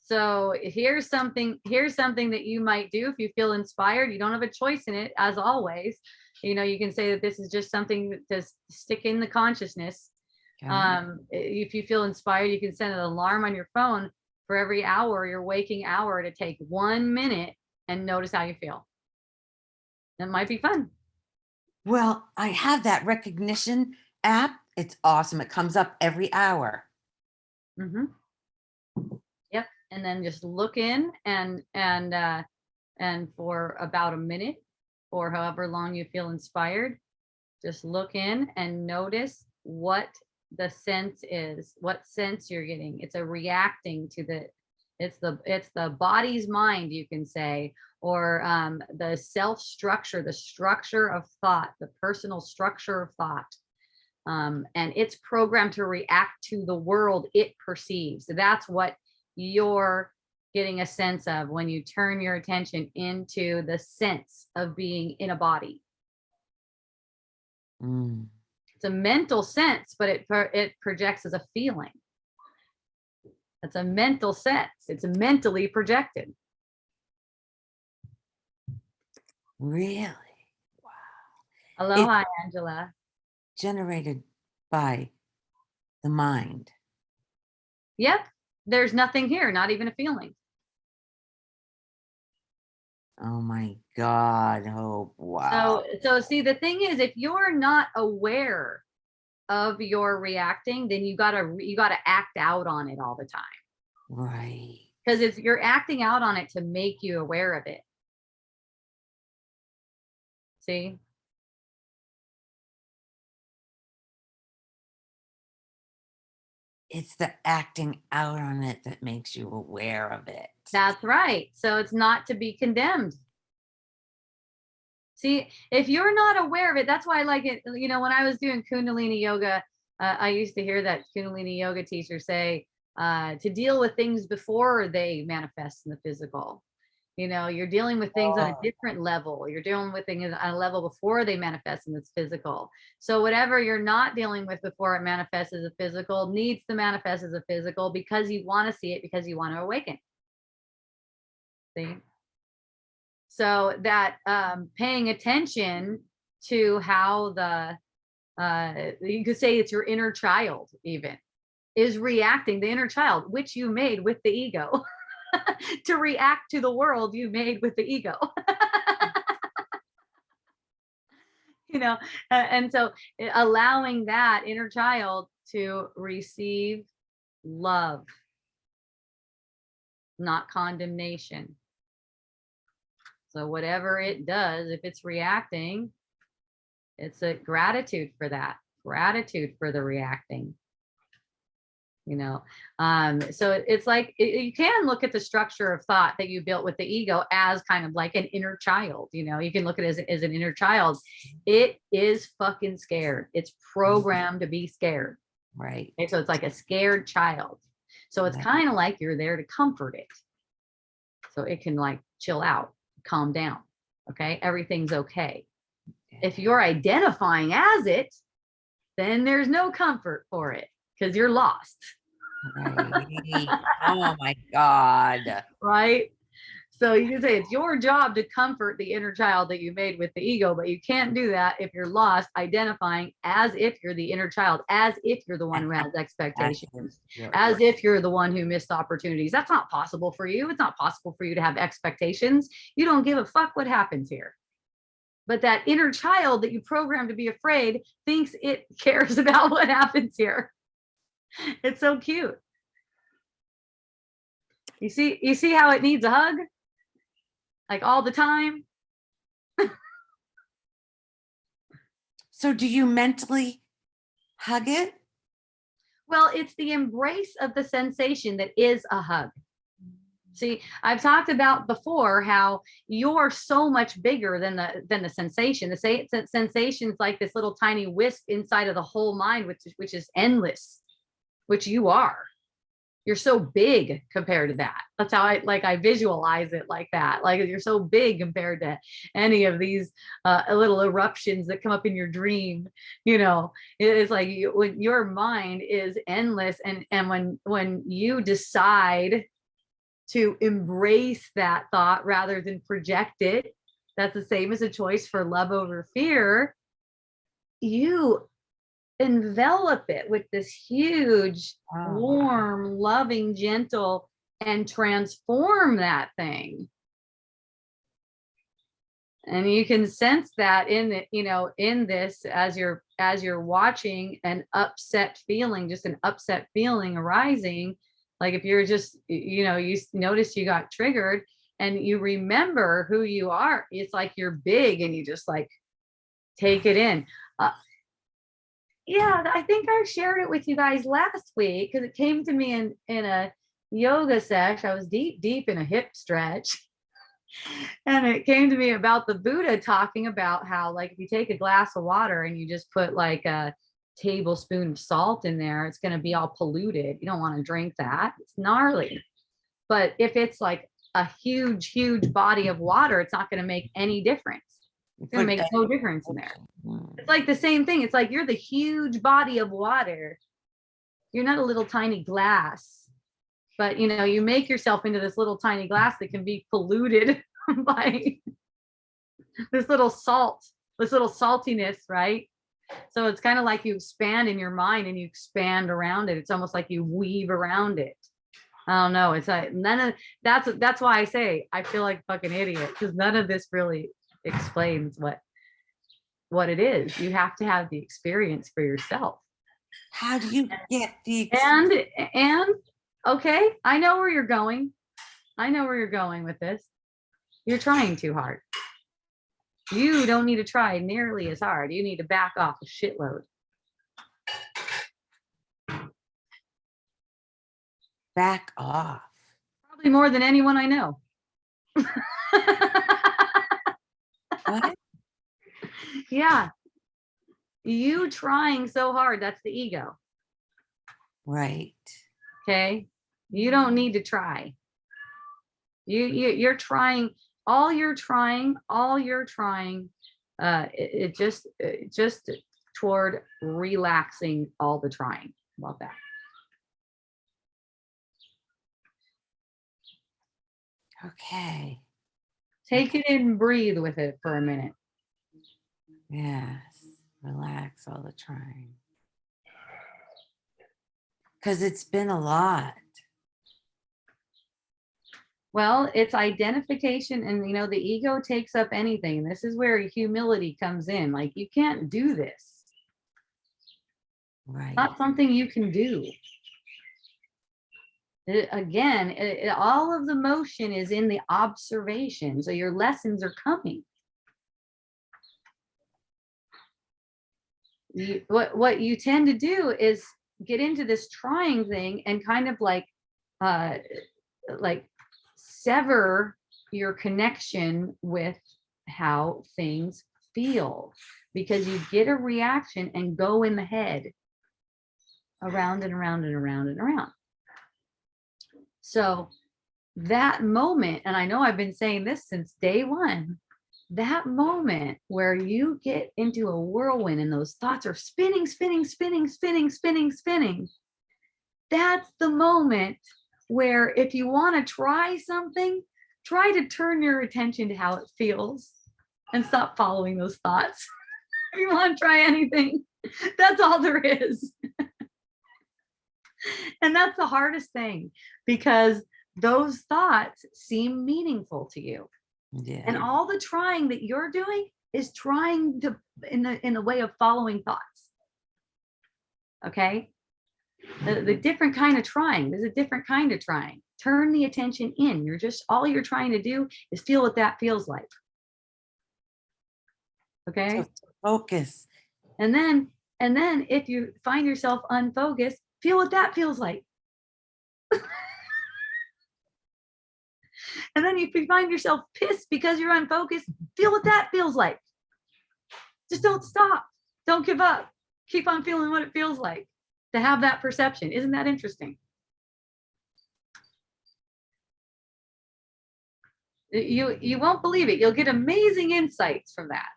Speaker 1: So here's something that you might do if you feel inspired. You don't have a choice in it, as always. You know, you can say that this is just something to stick in the consciousness.
Speaker 2: Okay.
Speaker 1: If you feel inspired, you can set an alarm on your phone for every hour, your waking hour, to take 1 minute and notice how you feel. That might be fun.
Speaker 2: Well, I have that recognition app. It's awesome. It comes up every hour.
Speaker 1: Mm-hmm. Yep. And then just look in and for about a minute or however long you feel inspired, just look in and notice what the sense is, what sense you're getting. It's a reacting to it's the body's mind, you can say, or the self structure, the structure of thought, the personal structure of thought. And it's programmed to react to the world it perceives. So that's what you're getting a sense of when you turn your attention into the sense of being in a body.
Speaker 2: Mm.
Speaker 1: It's a mental sense, but it projects as a feeling. It's a mental sense. It's mentally projected.
Speaker 2: Really? Wow.
Speaker 1: Aloha,
Speaker 2: It's
Speaker 1: Angela.
Speaker 2: generated by the mind.
Speaker 1: Yep. There's nothing here, not even a feeling.
Speaker 2: Oh my God. Oh, wow.
Speaker 1: So see, the thing is, if you're not aware of your reacting, then you gotta act out on it all the time.
Speaker 2: Right.
Speaker 1: Because you're acting out on it to make you aware of it. See?
Speaker 2: It's the acting out on it that makes you aware of it.
Speaker 1: That's right. So it's not to be condemned. See, if you're not aware of it, that's why I like it. You know, when I was doing Kundalini yoga, I used to hear that Kundalini yoga teacher say to deal with things before they manifest in the physical. You know, you're dealing with things on a
Speaker 2: Oh,
Speaker 1: different level. You're dealing with things on a level before they manifest in this physical. So whatever you're not dealing with before it manifests as a physical needs to manifest as a physical because you want to see it, because you want to awaken. See? So that paying attention to how you could say it's your inner child even is reacting, the inner child, which you made with the ego. to react to the world you made with the ego. You know, and so allowing that inner child to receive love, not condemnation. So whatever it does, if it's reacting, it's a gratitude for that, gratitude for the reacting. You know, so it's like you can look at the structure of thought that you built with the ego as kind of like an inner child. You know, you can look at it as an inner child. It is fucking scared. It's programmed to be scared.
Speaker 2: Right.
Speaker 1: Okay, so it's like a scared child. So it's kind of like you're there to comfort it, so it can like chill out, calm down. Okay, everything's okay. If you're identifying as it, then there's no comfort for it because you're lost.
Speaker 2: Right. Oh my God.
Speaker 1: Right? So you can say it's your job to comfort the inner child that you made with the ego, but you can't do that if you're lost identifying as if you're the inner child, as if you're the one who has expectations, as if you're the one who missed opportunities. That's not possible for you. It's not possible for you to have expectations. You don't give a fuck what happens here. But that inner child that you programmed to be afraid thinks it cares about what happens here. It's so cute. You see how it needs a hug? Like all the time.
Speaker 2: So do you mentally hug it?
Speaker 1: Well, it's the embrace of the sensation that is a hug. See, I've talked about before how you're so much bigger than the sensation. The sensation is like this little tiny wisp inside of the whole mind, which is endless, which you are. You're so big compared to that. That's how I visualize it like that. Like you're so big compared to any of these little eruptions that come up in your dream. You know, it's like when your mind is endless, and when you decide to embrace that thought rather than project it, that's the same as a choice for love over fear. You envelop it with this huge, warm, loving, gentle, and transform that thing. And you can sense that in this as you're watching an upset feeling, just an upset feeling arising. Like if you're just, you notice you got triggered and you remember who you are, it's like you're big and you just like take it in. Yeah, I think I shared it with you guys last week because it came to me in a yoga sesh. I was deep in a hip stretch. And it came to me about the Buddha talking about how, like, if you take a glass of water and you just put like a tablespoon of salt in there, it's going to be all polluted. You don't want to drink that. It's gnarly. But if it's like a huge body of water, it's not going to make any difference. It's going to make no difference in there. It's like the same thing. It's like you're the huge body of water. You're not a little tiny glass, but you make yourself into this little tiny glass that can be polluted by this little salt, this little saltiness, right? So it's kind of like you expand in your mind and you expand around it. It's almost like you weave around it. I don't know. It's like none of that's why I say I feel like a fucking idiot, because none of this really explains what it is. You have to have the experience for yourself.
Speaker 2: How do you get the
Speaker 1: and okay, I know where you're going. I know where you're going with this. You're trying too hard. You don't need to try nearly as hard. You need to back off a shitload.
Speaker 2: Back off?
Speaker 1: Probably more than anyone I know.
Speaker 2: What?
Speaker 1: Yeah. You trying so hard, that's the ego.
Speaker 2: Right.
Speaker 1: Okay. You don't need to try. You're trying, all you're trying, it just toward relaxing all the trying. How about that?
Speaker 2: Okay.
Speaker 1: Take it in and breathe with it for a minute.
Speaker 2: Yes. Relax all the trying. Because it's been a lot.
Speaker 1: Well, it's identification, and the ego takes up anything. This is where humility comes in. Like, you can't do this.
Speaker 2: Right.
Speaker 1: Not something you can do. All of the motion is in the observation. So your lessons are coming. What you tend to do is get into this trying thing and kind of like sever your connection with how things feel, because you get a reaction and go in the head around and around and around and around. So that moment, and I know I've been saying this since day one, that moment where you get into a whirlwind and those thoughts are spinning, spinning, spinning, spinning, spinning, spinning. That's the moment where, if you want to try something, try to turn your attention to how it feels and stop following those thoughts. If you want to try anything, that's all there is. And that's the hardest thing, because those thoughts seem meaningful to you.
Speaker 2: Yeah.
Speaker 1: And all the trying that you're doing is trying to in the way of following thoughts. Okay? The different kind of trying. There's a different kind of trying. Turn the attention in. All you're trying to do is feel what that feels like. Okay?
Speaker 2: So focus.
Speaker 1: And then if you find yourself unfocused, feel what that feels like. And then if you find yourself pissed because you're unfocused, feel what that feels like. Just don't stop. Don't give up. Keep on feeling what it feels like to have that perception. Isn't that interesting? You won't believe it. You'll get amazing insights from that.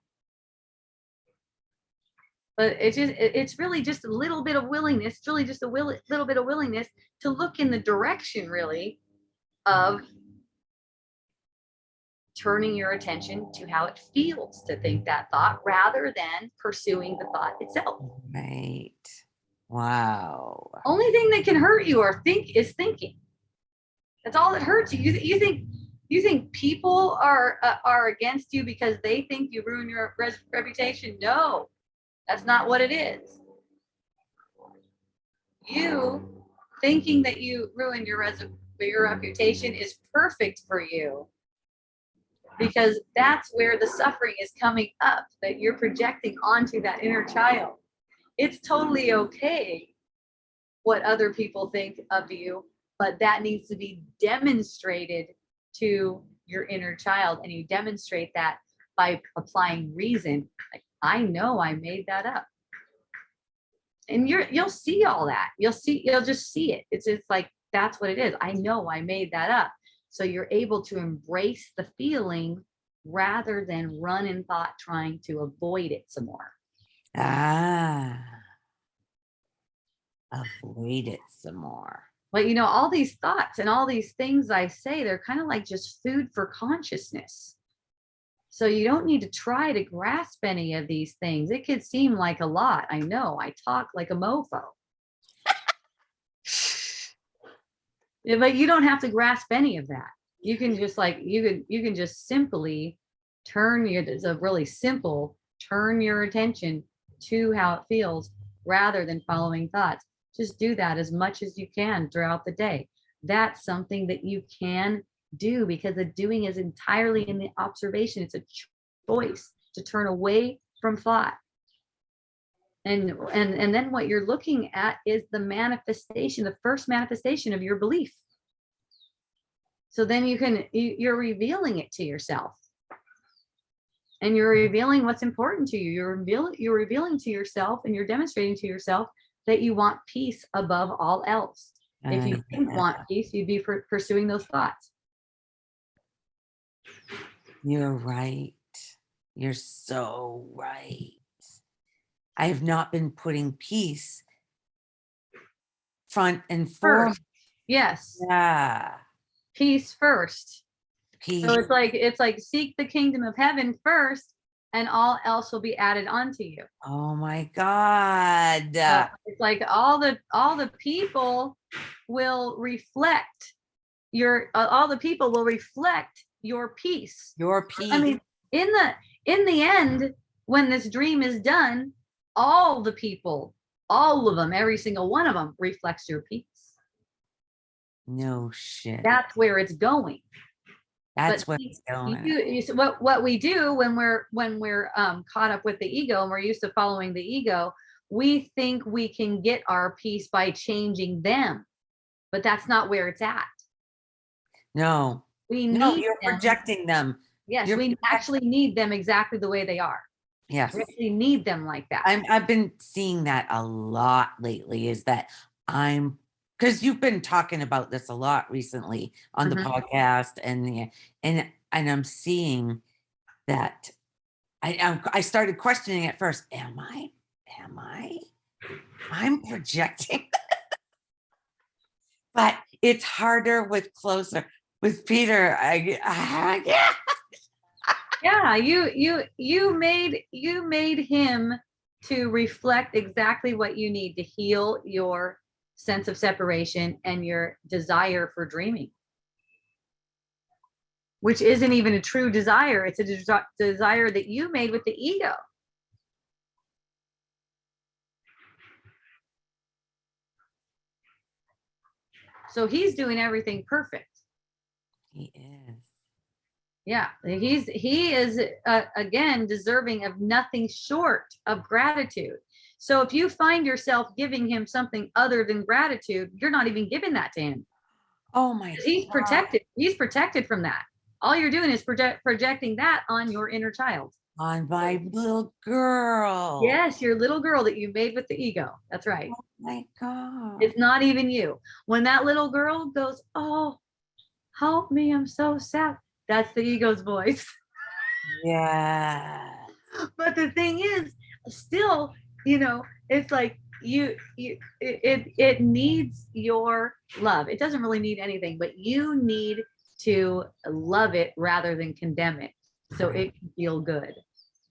Speaker 1: But it's really just a little bit of willingness. It's really just a little bit of willingness to look in the direction, really, of turning your attention to how it feels to think that thought, rather than pursuing the thought itself.
Speaker 2: Right. Wow.
Speaker 1: Only thing that can hurt you is thinking. That's all that hurts you. You think people are against you because they think you ruin your reputation? No, that's not what it is. You thinking that you ruined your reputation is perfect for you, because that's where the suffering is coming up, that you're projecting onto that inner child. It's totally okay what other people think of you, but that needs to be demonstrated to your inner child. And you demonstrate that by applying reason. Like, I know I made that up. And you'll see all that. You'll just see it. It's like, that's what it is. I know I made that up. So you're able to embrace the feeling rather than run in thought trying to avoid it some more.
Speaker 2: Avoid it some more.
Speaker 1: But all these thoughts and all these things I say, they're kind of like just food for consciousness. So you don't need to try to grasp any of these things. It could seem like a lot. I know, I talk like a mofo. Yeah, but you don't have to grasp any of that. You can just you can just simply it's a really simple, turn your attention to how it feels rather than following thoughts. Just do that as much as you can throughout the day. That's something that you can do, because the doing is entirely in the observation. It's a choice to turn away from thought. And then what you're looking at is the manifestation, the first manifestation of your belief. So then you're revealing it to yourself. And you're revealing what's important to you. You're revealing to yourself, and you're demonstrating to yourself that you want peace above all else. If you didn't want peace, you'd be pursuing those thoughts.
Speaker 2: You're right. You're so right. I have not been putting peace front and foremost.
Speaker 1: Yes.
Speaker 2: Yeah.
Speaker 1: Peace first.
Speaker 2: Peace.
Speaker 1: So it's like seek the kingdom of heaven first, and all else will be added onto you.
Speaker 2: Oh my God.
Speaker 1: It's like all the people will reflect all the people will reflect your peace.
Speaker 2: Your
Speaker 1: I
Speaker 2: peace.
Speaker 1: mean, in the end, when this dream is done, all the people, all of them, every single one of them reflects your peace.
Speaker 2: No shit.
Speaker 1: That's where it's going.
Speaker 2: That's
Speaker 1: But
Speaker 2: where it's going.
Speaker 1: what we do when we're caught up with the ego and we're used to following the ego, we think we can get our peace by changing them, but that's not where it's at.
Speaker 2: No,
Speaker 1: We
Speaker 2: no,
Speaker 1: need
Speaker 2: you're
Speaker 1: them.
Speaker 2: projecting them.
Speaker 1: Yes,
Speaker 2: You're
Speaker 1: we actually need them exactly the way they are.
Speaker 2: Yes.
Speaker 1: We actually need them like that.
Speaker 2: I've been seeing that a lot lately, is that because you've been talking about this a lot recently on the podcast, and I'm seeing that I started questioning at first, I'm projecting, but it's harder with closer with Peter. Yeah.
Speaker 1: Yeah, you made him to reflect exactly what you need to heal your sense of separation and your desire for dreaming, which isn't even a true desire. It's a desire that you made with the ego. So he's doing everything perfect.
Speaker 2: He is.
Speaker 1: Yeah, he is again deserving of nothing short of gratitude. So if you find yourself giving him something other than gratitude, you're not even giving that to him.
Speaker 2: Oh my!
Speaker 1: He's protected. He's protected from that. All you're doing is projecting that on your inner child.
Speaker 2: On my little girl.
Speaker 1: Yes, your little girl that you made with the ego. That's right.
Speaker 2: Oh my God.
Speaker 1: It's not even you. When that little girl goes, "Oh, help me, I'm so sad." That's the ego's voice.
Speaker 2: Yeah.
Speaker 1: But the thing is, still, it's like it needs your love. It doesn't really need anything, but you need to love it rather than condemn it, so it can feel good.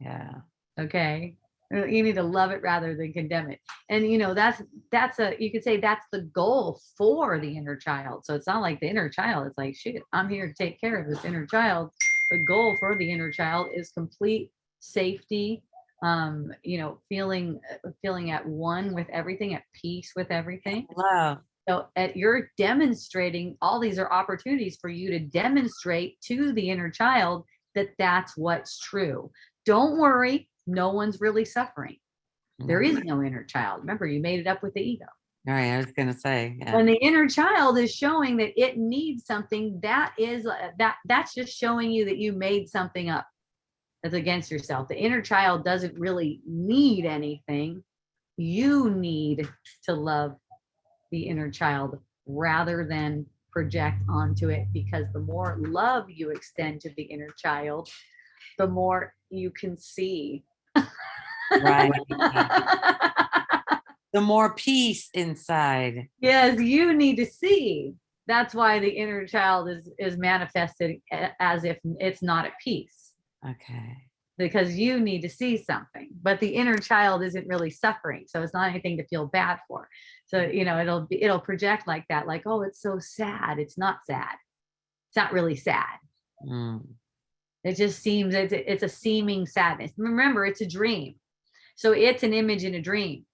Speaker 2: Yeah.
Speaker 1: Okay. You need to love it rather than condemn it. And you could say that's the goal for the inner child. So it's not like the inner child, it's like, shit, I'm here to take care of this inner child. The goal for the inner child is complete safety, feeling at one with everything, at peace with everything.
Speaker 2: Love.
Speaker 1: So you're demonstrating, all these are opportunities for you to demonstrate to the inner child that that's what's true. Don't worry, no one's really suffering. There is no inner child. Remember, you made it up with the ego.
Speaker 2: All right, I was gonna say, yeah.
Speaker 1: When the inner child is showing that it needs something, that's just showing you that you made something up that's against yourself. The inner child doesn't really need anything. You need to love the inner child rather than project onto it, because the more love you extend to the inner child, the more you can see.
Speaker 2: Right. The more peace inside.
Speaker 1: Yes, you need to see. That's why the inner child is manifested as if it's not at peace.
Speaker 2: Okay.
Speaker 1: Because you need to see something, but the inner child isn't really suffering, so it's not anything to feel bad for. So it'll project like that, like, oh, it's so sad. It's not sad. It's not really sad. It just seems it's a seeming sadness. Remember, it's a dream, so it's an image in a dream.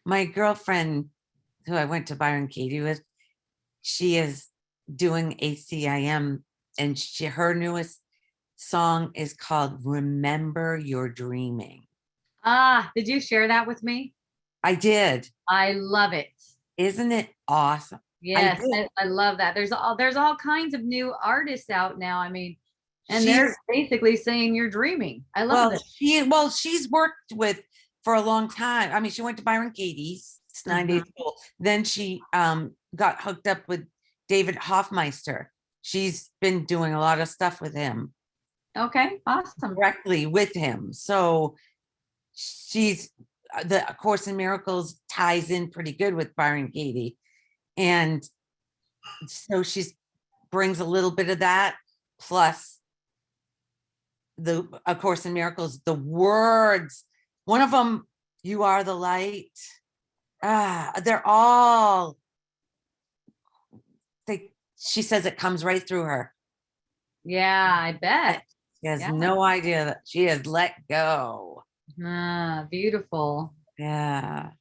Speaker 2: My girlfriend, who I went to Byron Katie with, she is doing ACIM, and her newest song is called "Remember You're Dreaming."
Speaker 1: Did you share that with me?
Speaker 2: I did.
Speaker 1: I love it.
Speaker 2: Isn't it awesome?
Speaker 1: Yes, I love that. There's all kinds of new artists out now. I mean, and they're basically saying you're dreaming. I love it.
Speaker 2: She's worked with for a long time. I mean, she went to Byron Katie's, it's 9 days old. Then she got hooked up with David Hoffmeister. She's been doing a lot of stuff with him.
Speaker 1: Okay, awesome.
Speaker 2: Directly with him. So she's the Course in Miracles ties in pretty good with Byron Katie. And so she's brings a little bit of that plus the A Course in Miracles, the words, one of them, you are the light. They're all, she says it comes right through her.
Speaker 1: Yeah, I bet.
Speaker 2: She has
Speaker 1: Yeah.
Speaker 2: no idea that she has let go.
Speaker 1: Beautiful.
Speaker 2: Yeah.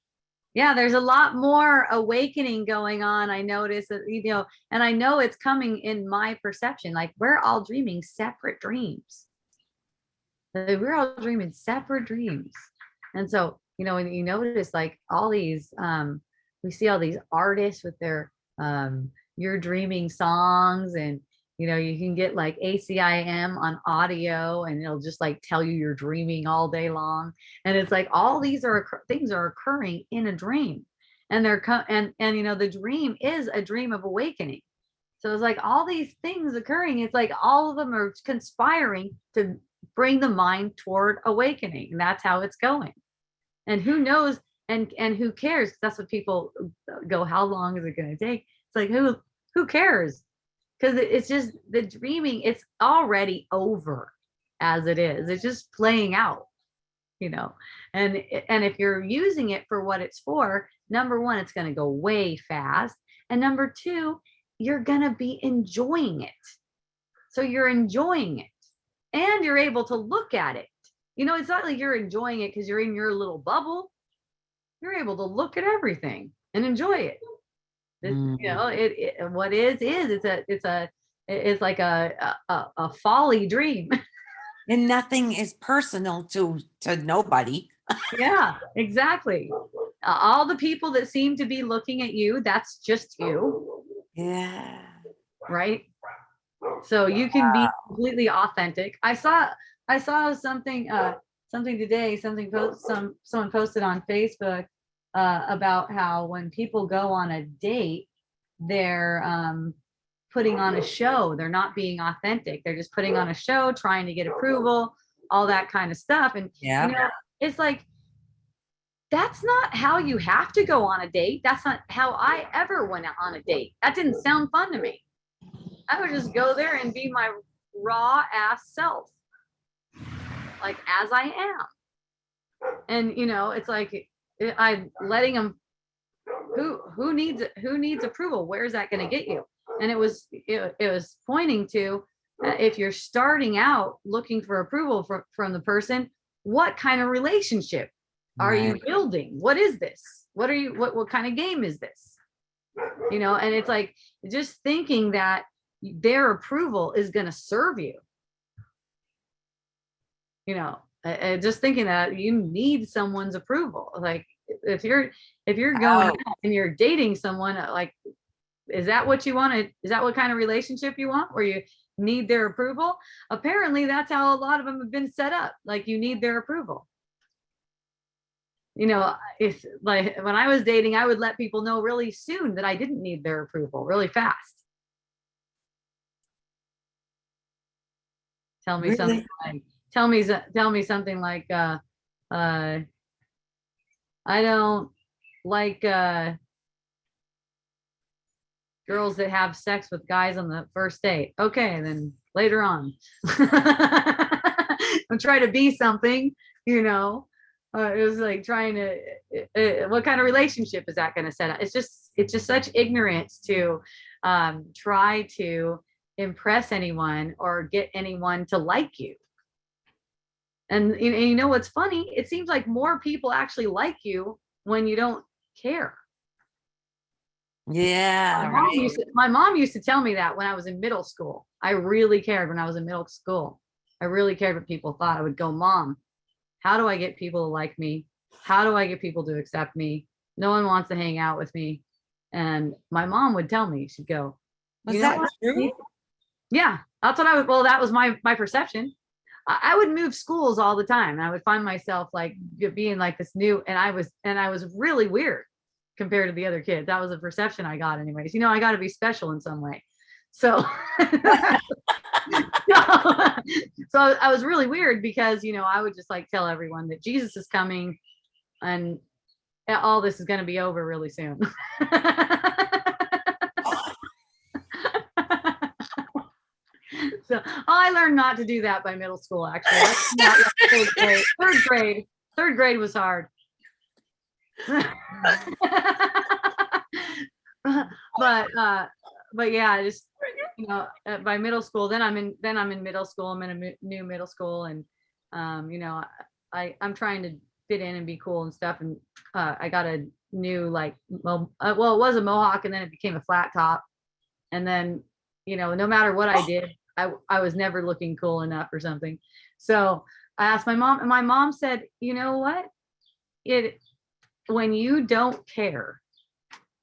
Speaker 1: Yeah, there's a lot more awakening going on. I notice that, and I know it's coming in my perception. Like, we're all dreaming separate dreams. We're all dreaming separate dreams. And so, when you notice like all these, we see all these artists with their you're dreaming songs, and you can get like ACIM on audio, and it'll just like tell you you're dreaming all day long. And it's like all these things are occurring in a dream, and and the dream is a dream of awakening. So it's like all these things occurring. It's like all of them are conspiring to bring the mind toward awakening, and that's how it's going. And who knows, and who cares? That's what people go, how long is it going to take? It's like, who cares? Because it's just the dreaming, it's already over as it is. It's just playing out, and if you're using it for what it's for, number one, it's going to go way fast, and number two, you're going to be enjoying it. So you're enjoying it, and you're able to look at it. It's not like you're enjoying it because you're in your little bubble. You're able to look at everything and enjoy it. What is it's like a folly dream.
Speaker 2: And nothing is personal to nobody.
Speaker 1: Yeah, exactly. All the people that seem to be looking at you, that's just you.
Speaker 2: Yeah.
Speaker 1: Right. So you can be completely authentic. I saw something today, someone posted on Facebook about how when people go on a date, they're putting on a show. They're not being authentic. They're just putting on a show, trying to get approval, all that kind of stuff. And it's like, that's not how you have to go on a date. That's not how I ever went on a date. That didn't sound fun to me. I would just go there and be my raw ass self, like as I am. And it's like I'm letting them. Who needs approval? Where is that going to get you? And it was pointing to, if you're starting out looking for approval from the person, what kind of relationship are you building? What is this? What kind of game is this? And it's like, just thinking that their approval is going to serve you. Just thinking that you need someone's approval. Like, if you're going out and you're dating someone, like, is that what you want? Is that what kind of relationship you want, where you need their approval? Apparently that's how a lot of them have been set up. Like, you need their approval. If, like, when I was dating, I would let people know really soon that I didn't need their approval really fast. Tell me something like, I don't like girls that have sex with guys on the first date. Okay, then later on. I'm trying to be something, it was like trying to, what kind of relationship is that going to set up? It's just such ignorance to try to impress anyone or get anyone to like you. And what's funny? It seems like more people actually like you when you don't care.
Speaker 2: Yeah.
Speaker 1: My mom used to tell me that when I was in middle school. I really cared when I was in middle school. I really cared what people thought. I would go, Mom, how do I get people to like me? How do I get people to accept me? No one wants to hang out with me. And my mom would tell me, she'd go,
Speaker 2: was that true?
Speaker 1: Yeah, that's what I would. Well, that was my perception. I would move schools all the time, and I would find myself like being like this new, and I was really weird compared to the other kids. That was a perception I got anyways. I got to be special in some way. So, so I was really weird because, I would just like tell everyone that Jesus is coming and all this is going to be over really soon. So I learned not to do that by middle school, actually. That's not like third grade. Third grade was hard. But yeah, just by middle school, then I'm in middle school. I'm in a new middle school, and I'm trying to fit in and be cool and stuff. And I got a new well, it was a mohawk, and then it became a flat top. And then no matter what I did, I was never looking cool enough or something. So I asked my mom, and my mom said, you know what? When you don't care,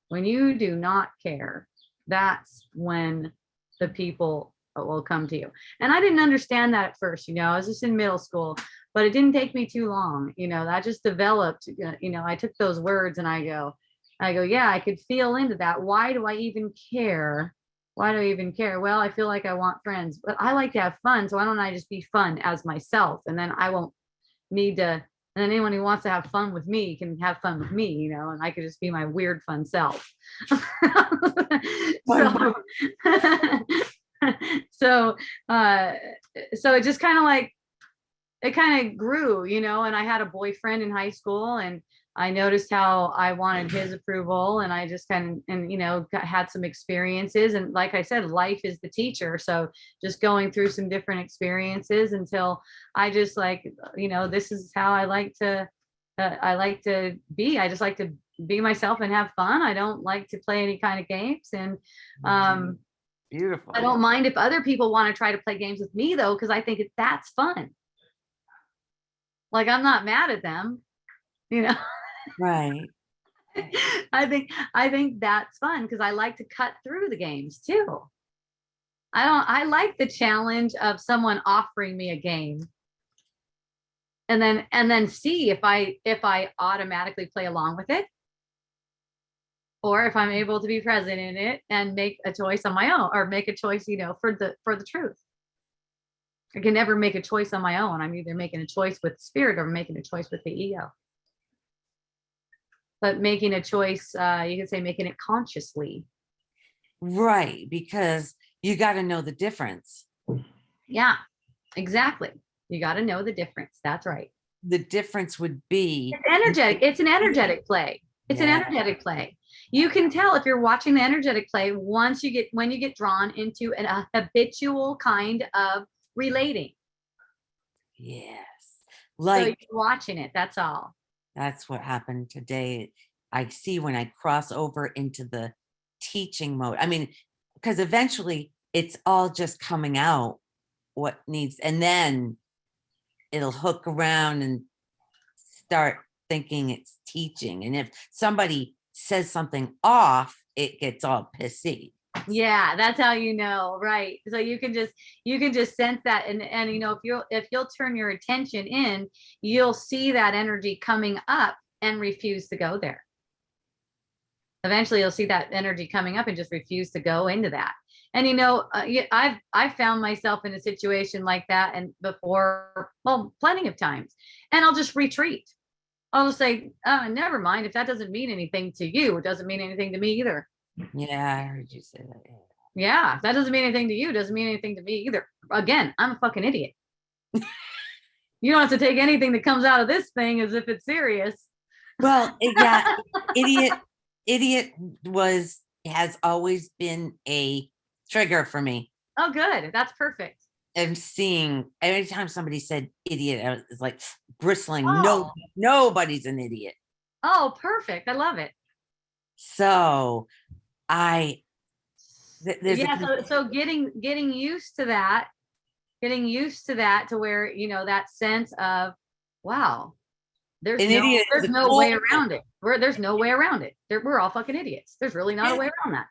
Speaker 1: when you do not care, that's when the people will come to you. And I didn't understand that at first, I was just in middle school, but it didn't take me too long. That just developed. I took those words and I go, yeah, I could feel into that. Why do I even care? Why do I even care? Well, I feel like I want friends, but I like to have fun. So why don't I just be fun as myself? And then I won't need to, and then anyone who wants to have fun with me can have fun with me, and I could just be my weird, fun self. So it just it kind of grew, and I had a boyfriend in high school, and I noticed how I wanted his approval, and I just had some experiences. And like I said, life is the teacher. So just going through some different experiences until I just this is how I like to be. I just like to be myself and have fun. I don't like to play any kind of games. And
Speaker 2: beautiful.
Speaker 1: I don't mind if other people want to try to play games with me, though, because I think that's fun. Like, I'm not mad at them,
Speaker 2: Right.
Speaker 1: I think that's fun because I like to cut through the games too. I like the challenge of someone offering me a game and then see if I automatically play along with it, or if I'm able to be present in it and make a choice on my own, or make a choice, for the truth. I can never make a choice on my own. I'm either making a choice with spirit or making a choice with the ego. But making a choice, you could say making it consciously.
Speaker 2: Right, because you got to know the difference.
Speaker 1: Yeah, exactly. You got to know the difference. That's right.
Speaker 2: The difference would be
Speaker 1: it's energetic. It's an energetic play. It's an energetic play. You can tell if you're watching the energetic play when you get drawn into a habitual kind of relating.
Speaker 2: Yes.
Speaker 1: So you're watching it. That's all.
Speaker 2: That's what happened today. I see when I cross over into the teaching mode. I mean, because eventually it's all just coming out what needs, and then it'll hook around and start thinking it's teaching. And if somebody says something off, it gets all pissy.
Speaker 1: Yeah, that's how right? So you can just sense that, and if you'll turn your attention in, you'll see that energy coming up and refuse to go there. Eventually you'll see that energy coming up and just refuse to go into that. And I've found myself in a situation like that, and before, well, plenty of times, and I'll just retreat. I'll just say, never mind. If that doesn't mean anything to you, it doesn't mean anything to me either.
Speaker 2: Yeah, I heard you say that.
Speaker 1: Yeah, if that doesn't mean anything to you, doesn't mean anything to me either. Again, I'm a fucking idiot. You don't have to take anything that comes out of this thing as if it's serious.
Speaker 2: Well, yeah, idiot has always been a trigger for me.
Speaker 1: Oh, good. That's perfect.
Speaker 2: I'm seeing every time somebody said idiot, it's like bristling. Oh. Nobody's an idiot.
Speaker 1: Oh, perfect. I love it.
Speaker 2: So
Speaker 1: so getting used to that, to where, that sense of, wow, there's no way around it. There's no way around it. We're all fucking idiots. There's really not a way around that.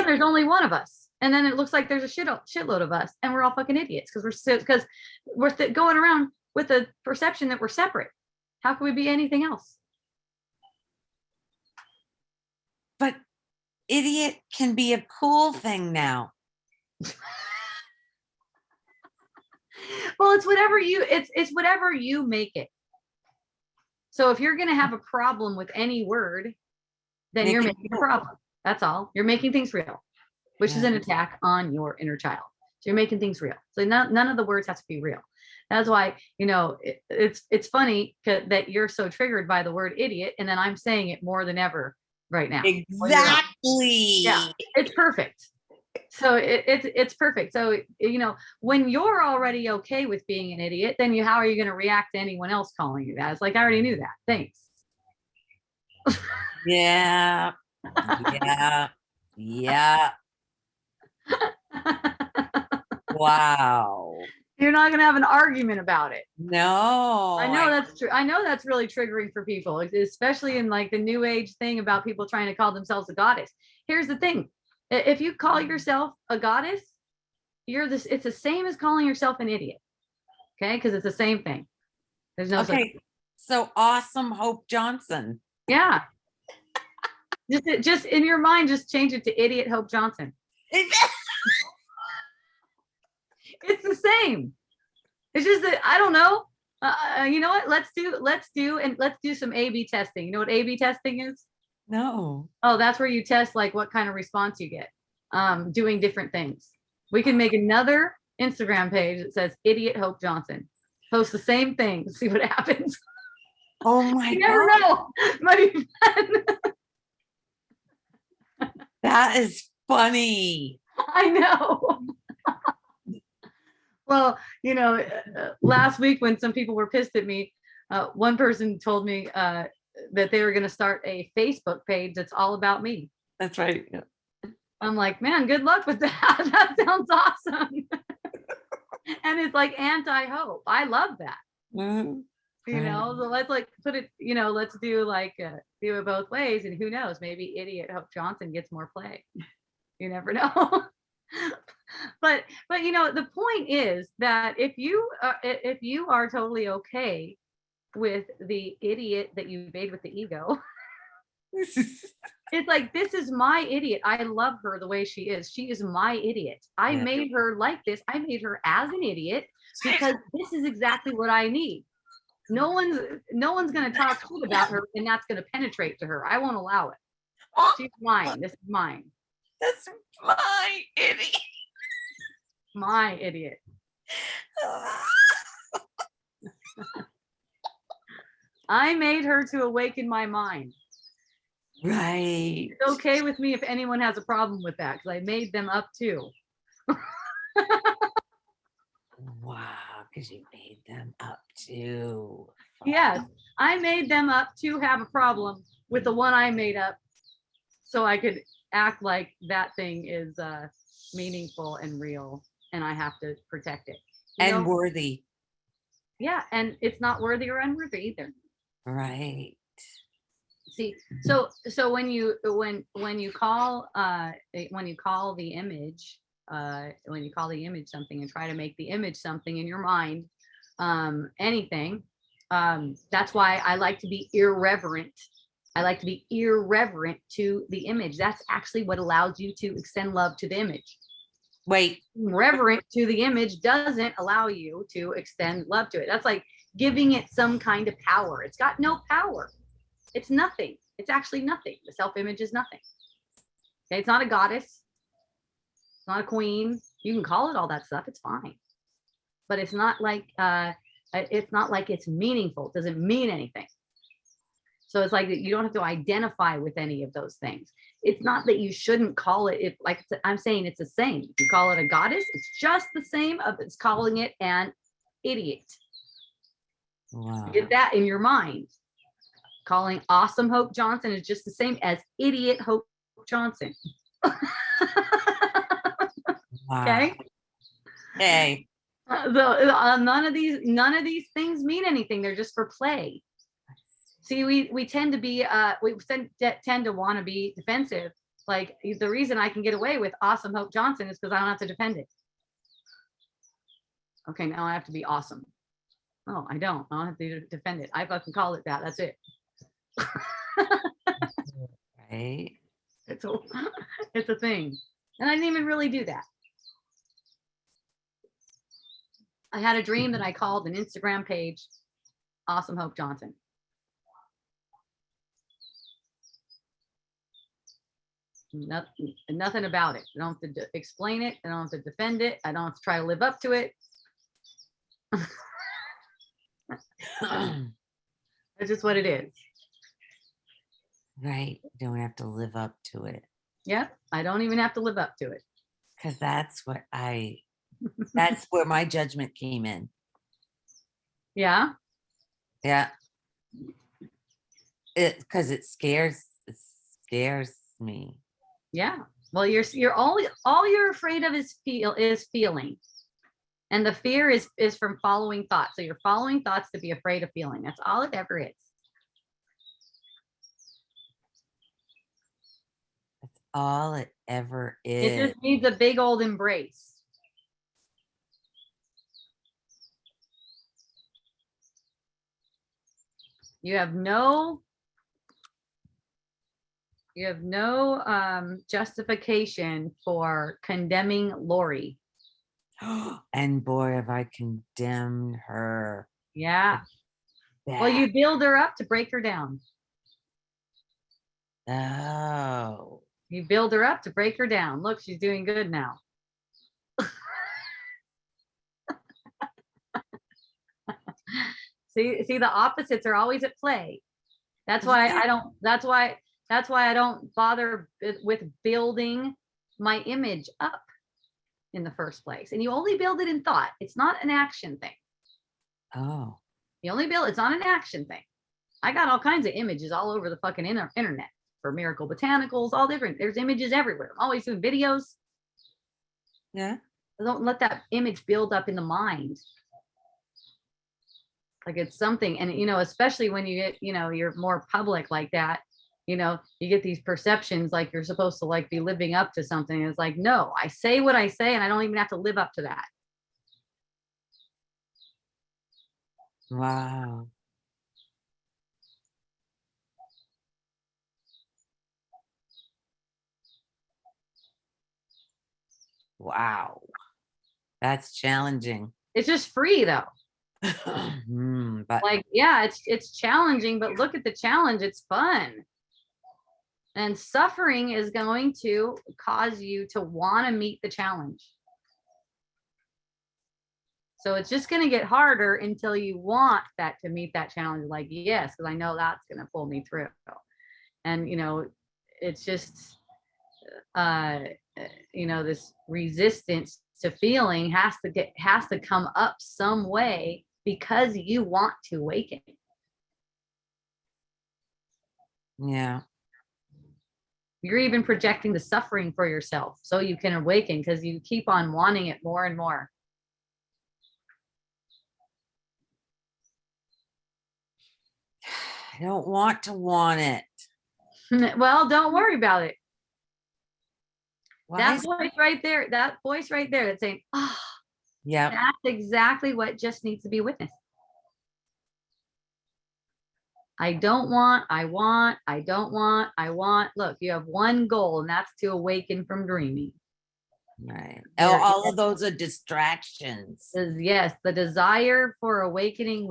Speaker 1: There's only one of us. And then it looks like there's a shitload of us, and we're all fucking idiots because we're going around with the perception that we're separate. How can we be anything else?
Speaker 2: But idiot can be a cool thing now.
Speaker 1: Well, it's whatever you make it. So if you're going to have a problem with any word, then you're making a problem. That's all. You're making things real. which is
Speaker 2: Yeah.
Speaker 1: an attack on your inner child. So you're making things real. So none of the words have to be real. That's why, it's funny that you're so triggered by the word idiot, and then I'm saying it more than ever right now.
Speaker 2: Exactly.
Speaker 1: Yeah, it's perfect. So it's perfect. So, when you're already okay with being an idiot, then how are you going to react to anyone else calling you that? It's like, I already knew that. Thanks.
Speaker 2: Yeah. Yeah. Yeah. Wow.
Speaker 1: You're not going to have an argument about it.
Speaker 2: No.
Speaker 1: I know that's true. I know that's really triggering for people, especially in like the new age thing about people trying to call themselves a goddess. Here's the thing. If you call yourself a goddess, it's the same as calling yourself an idiot. Okay? Because it's the same thing. There's no
Speaker 2: Okay. So Awesome Hope Johnson.
Speaker 1: Yeah. Just in your mind, just change it to Idiot Hope Johnson. It's the same. It's just that I don't know. You know what? Let's do some A/B testing. You know what A/B testing is?
Speaker 2: No.
Speaker 1: Oh, that's where you test like what kind of response you get, doing different things. We can make another Instagram page that says Idiot Hope Johnson. Post the same thing, see what happens.
Speaker 2: Oh my
Speaker 1: You never
Speaker 2: God.
Speaker 1: know. Might be fun.
Speaker 2: That is funny.
Speaker 1: I know. Well, last week when some people were pissed at me, one person told me that they were going to start a Facebook page that's all about me.
Speaker 2: That's right. Yeah.
Speaker 1: I'm like, man, good luck with that. That sounds awesome. And it's like anti-hope. I love that.
Speaker 2: Mhm.
Speaker 1: So let's like put it, let's do do it both ways. And who knows, maybe Idiot Hope Johnson gets more play. You never know. But the point is that if you are totally okay with the idiot that you made with the ego, it's like, this is my idiot. I love her the way she is. She is my idiot. I
Speaker 2: Yeah.
Speaker 1: made her like this. I made her as an idiot because this is exactly what I need. No one's going to talk shit about her, and that's going to penetrate to her. I won't allow it. She's mine. This is mine.
Speaker 2: That's my idiot.
Speaker 1: My idiot. I made her to awaken my mind.
Speaker 2: Right.
Speaker 1: It's okay with me if anyone has a problem with that, because I made them up too.
Speaker 2: Wow, because you made them up too.
Speaker 1: Yes, I made them up to have a problem with the one I made up, so I could act like that thing is meaningful and real, and I have to protect it.
Speaker 2: And worthy.
Speaker 1: Yeah, and it's not worthy or unworthy either.
Speaker 2: Right.
Speaker 1: See, so when you call the image, something and try to make the image something in your mind, anything, that's why I like to be irreverent. I like to be irreverent to the image. That's actually what allows you to extend love to the image.
Speaker 2: Wait.
Speaker 1: Reverent to the image doesn't allow you to extend love to it. That's like giving it some kind of power. It's got no power. It's nothing. It's actually nothing. The self-image is nothing. Okay, it's not a goddess. It's not a queen. You can call it all that stuff. It's fine. But it's not like it's meaningful. It doesn't mean anything. So it's like you don't have to identify with any of those things. It's not that you shouldn't call it. Like I'm saying, it's the same. If you call it a goddess, it's just the same of it's calling it an idiot.
Speaker 2: Wow.
Speaker 1: Get that in your mind. Calling Awesome Hope Johnson is just the same as Idiot Hope Johnson. Okay.
Speaker 2: Okay.
Speaker 1: So none of these things mean anything. They're just for play. See, we tend to be tend to want to be defensive. Like the reason I can get away with Awesome Hope Johnson is because I don't have to defend it. Okay, now I have to be awesome. Oh, I don't have to defend it. I fucking call it that. That's it.
Speaker 2: Right.
Speaker 1: It's a thing. And I didn't even really do that. I had a dream that I called an Instagram page Awesome Hope Johnson. Nothing about it. I don't have to explain it. I don't have to defend it. I don't have to try to live up to it. It's just what it is.
Speaker 2: Right. Don't have to live up to it.
Speaker 1: Yeah, I don't even have to live up to it.
Speaker 2: Because that's that's where my judgment came in.
Speaker 1: Yeah.
Speaker 2: Yeah. Because it scares me.
Speaker 1: Yeah. Well, you're all you're afraid of is feeling. And the fear is from following thoughts. So you're following thoughts to be afraid of feeling. That's all it ever is.
Speaker 2: That's all it ever
Speaker 1: It
Speaker 2: is.
Speaker 1: just needs a big old embrace. You have no justification for condemning Lori.
Speaker 2: And boy, have I condemned her.
Speaker 1: Yeah.
Speaker 2: Bad.
Speaker 1: Well, you build her up to break her down.
Speaker 2: Oh.
Speaker 1: You build her up to break her down. Look, she's doing good now. See, the opposites are always at play. That's why
Speaker 2: Yeah.
Speaker 1: that's why I don't bother with building my image up in the first place. And you only build it in thought. It's not an action thing.
Speaker 2: Oh.
Speaker 1: You only build, it's not an action thing. I got all kinds of images all over the fucking internet for Miracle Botanicals, all different. There's images everywhere. I'm always doing videos.
Speaker 2: Yeah.
Speaker 1: Don't let that image build up in the mind. Like it's something, and especially when you get, you're more public like that, you get these perceptions like you're supposed to like be living up to something. It's like, no, I say what I say and I don't even have to live up to that.
Speaker 2: Wow. Wow. That's challenging.
Speaker 1: It's just free though.
Speaker 2: But
Speaker 1: Like, yeah, it's challenging, but look at the challenge. It's fun. And suffering is going to cause you to want to meet the challenge. So it's just going to get harder until you want that to meet that challenge. Like, yes, because I know that's going to pull me through. And, it's just, this resistance to feeling has to come up some way because you want to awaken.
Speaker 2: yeah.
Speaker 1: You're even projecting the suffering for yourself so you can awaken because you keep on wanting it more and more.
Speaker 2: I don't want to want it.
Speaker 1: Well, don't worry about it.
Speaker 2: Why
Speaker 1: That voice right there that's saying, oh,
Speaker 2: yeah,
Speaker 1: that's exactly what just needs to be witnessed. I don't want, I want, I don't want, I want. Look, you have one goal, and that's to awaken from dreaming.
Speaker 2: right. All of those are distractions.
Speaker 1: Yes, the desire for awakening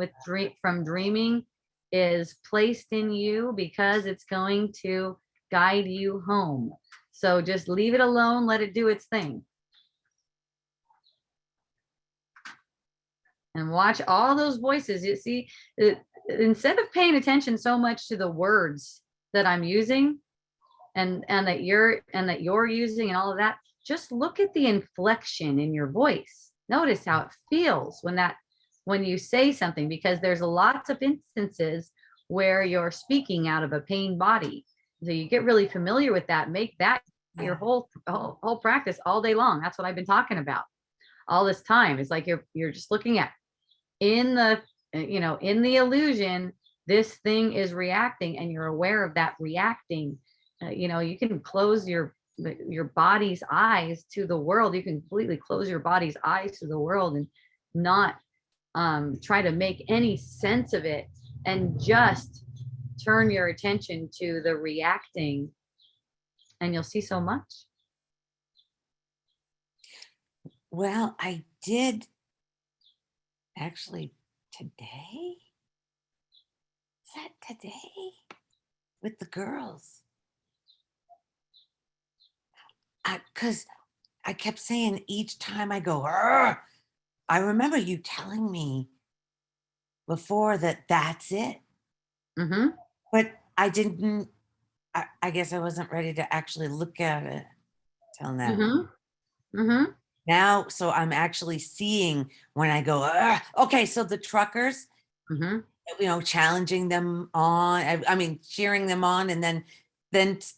Speaker 1: from dreaming is placed in you because it's going to guide you home. So just leave it alone, let it do its thing. And watch all those voices. You see, instead of paying attention so much to the words that I'm using and that you're using and all of that, just look at the inflection in your voice. Notice how it feels when you say something, because there's lots of instances where you're speaking out of a pain body. So you get really familiar with that. Make that your whole practice all day long. That's what I've been talking about all this time. It's like you're just looking at in the illusion, this thing is reacting and you're aware of that reacting. You can close your body's eyes to the world. You can completely close your body's eyes to the world and not try to make any sense of it, and just turn your attention to the reacting, and you'll see so much.
Speaker 2: Well, I did actually today. Is that today? With the girls. because I kept saying each time I go, "Argh," I remember you telling me before that that's it,
Speaker 1: Mm-hmm.
Speaker 2: but I didn't. I guess I wasn't ready to actually look at it till now.
Speaker 1: Mm-hmm. Mm-hmm.
Speaker 2: Now, so I'm actually seeing when I go, "Argh." Okay, so the truckers,
Speaker 1: Mm-hmm.
Speaker 2: challenging them on, I mean, cheering them on, and then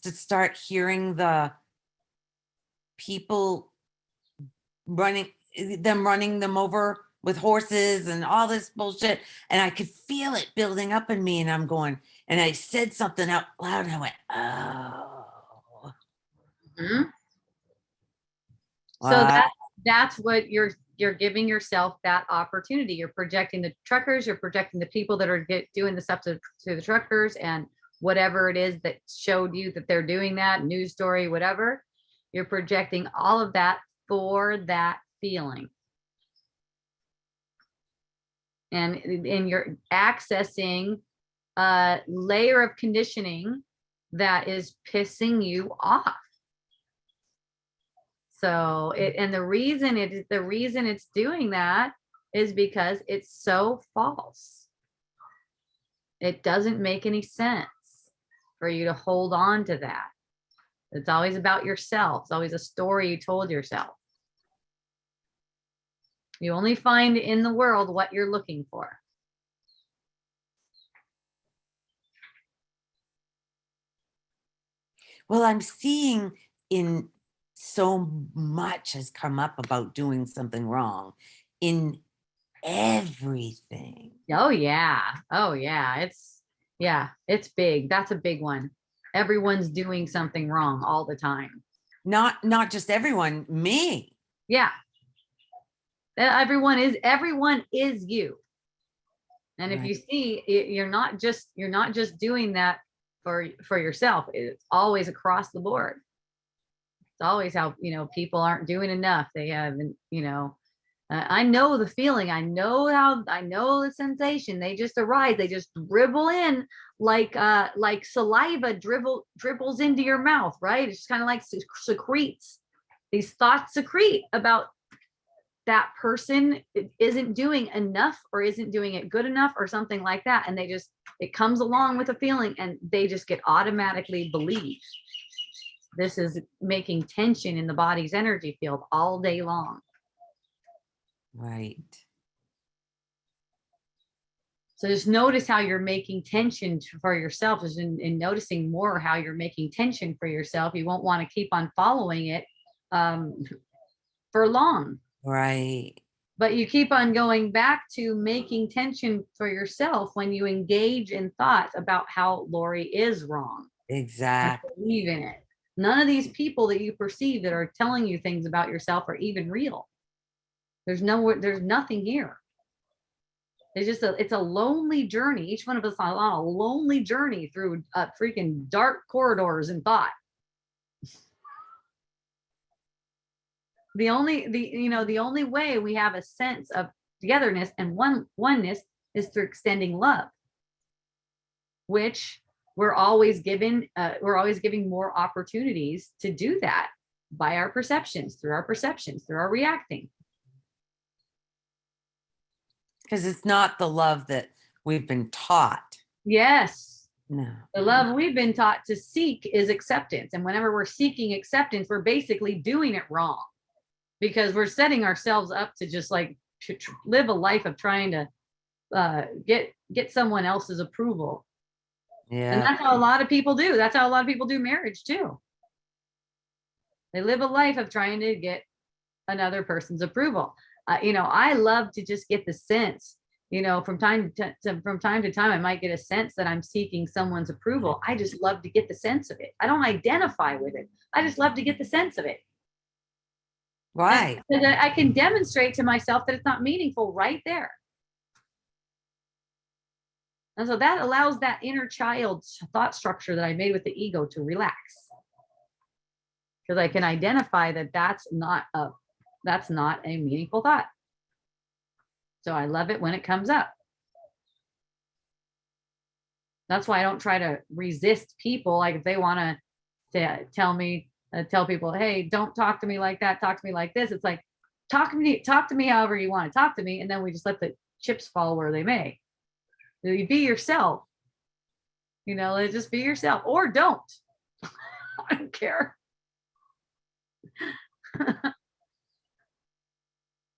Speaker 2: to start hearing the people running running them over with horses and all this bullshit. And I could feel it building up in me. And I'm going, and I said something out loud and I went, oh,
Speaker 1: Mm-hmm. So
Speaker 2: what?
Speaker 1: that's what you're giving yourself that opportunity. You're projecting the truckers, you're projecting the people that are doing the stuff to the truckers and whatever it is that showed you that they're doing that, news story, whatever. You're projecting all of that for that feeling. And you're accessing a layer of conditioning that is pissing you off. So and the reason it's doing that is because it's so false. It doesn't make any sense for you to hold on to that. It's always about yourself. It's always a story you told yourself. You only find in the world what you're looking for.
Speaker 2: Well, I'm seeing in so much has come up about doing something wrong in everything.
Speaker 1: Oh yeah. Oh yeah. It's big. That's a big one. Everyone's doing something wrong all the time.
Speaker 2: Not just everyone, me.
Speaker 1: Yeah. Everyone is you. And if
Speaker 2: Right.
Speaker 1: you see you're not just doing that for yourself. It's always across the board. It's always how, people aren't doing enough. They haven't, I know the feeling. I know the sensation. They just arise. They just dribble in like saliva dribbles into your mouth, right? It's kind of like secretes. These thoughts secrete about that person isn't doing enough or isn't doing it good enough or something like that. And it comes along with a feeling and they just get automatically believed. This is making tension in the body's energy field all day long.
Speaker 2: Right.
Speaker 1: So just notice how you're making tension for yourself. Just in noticing more how you're making tension for yourself, you won't want to keep on following it for long.
Speaker 2: Right.
Speaker 1: But you keep on going back to making tension for yourself when you engage in thoughts about how Lori is wrong.
Speaker 2: Exactly.
Speaker 1: Believe in it. None of these people that you perceive that are telling you things about yourself are even real. There's nothing here. It's a lonely journey. Each one of us on a lonely journey through freaking dark corridors and thought. The only way we have a sense of togetherness and oneness is through extending love, which we're always giving more opportunities to do that by our perceptions, through our reacting.
Speaker 2: Because it's not the love that we've been taught.
Speaker 1: Yes.
Speaker 2: No.
Speaker 1: The love we've been taught to seek is acceptance. And whenever we're seeking acceptance, we're basically doing it wrong because we're setting ourselves up to just like to live a life of trying to get someone else's approval.
Speaker 2: Yeah.
Speaker 1: And that's how a lot of people do. That's how a lot of people do marriage too. They live a life of trying to get another person's approval. I love to just get the sense, from time to time, I might get a sense that I'm seeking someone's approval. I just love to get the sense of it. I don't identify with it. I just love to get the sense of it.
Speaker 2: Right.
Speaker 1: So that I can demonstrate to myself that it's not meaningful right there. And so that allows that inner child thought structure that I made with the ego to relax. Because I can identify that that's not a meaningful thought. So I love it when it comes up. That's why I don't try to resist people. Like if they want to tell me, tell people, hey, don't talk to me like that. Talk to me like this. It's like, talk to me however you want to talk to me. And then we just let the chips fall where they may. You be yourself, just be yourself, or don't. I don't care.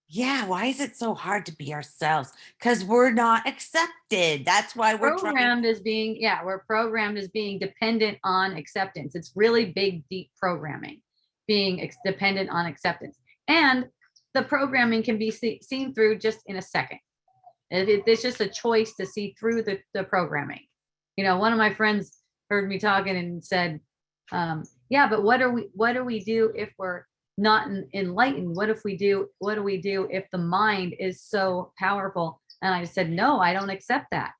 Speaker 2: Yeah, why is it so hard to be ourselves? Because we're not accepted. That's why we're
Speaker 1: Programmed as being, we're programmed as being dependent on acceptance. It's really big, deep programming, being dependent on acceptance. And the programming can be seen through just in a second. It's just a choice to see through the programming. One of my friends heard me talking and said, yeah, but what do we do if we're not enlightened? What do we do if the mind is so powerful? And I said, no, I don't accept that.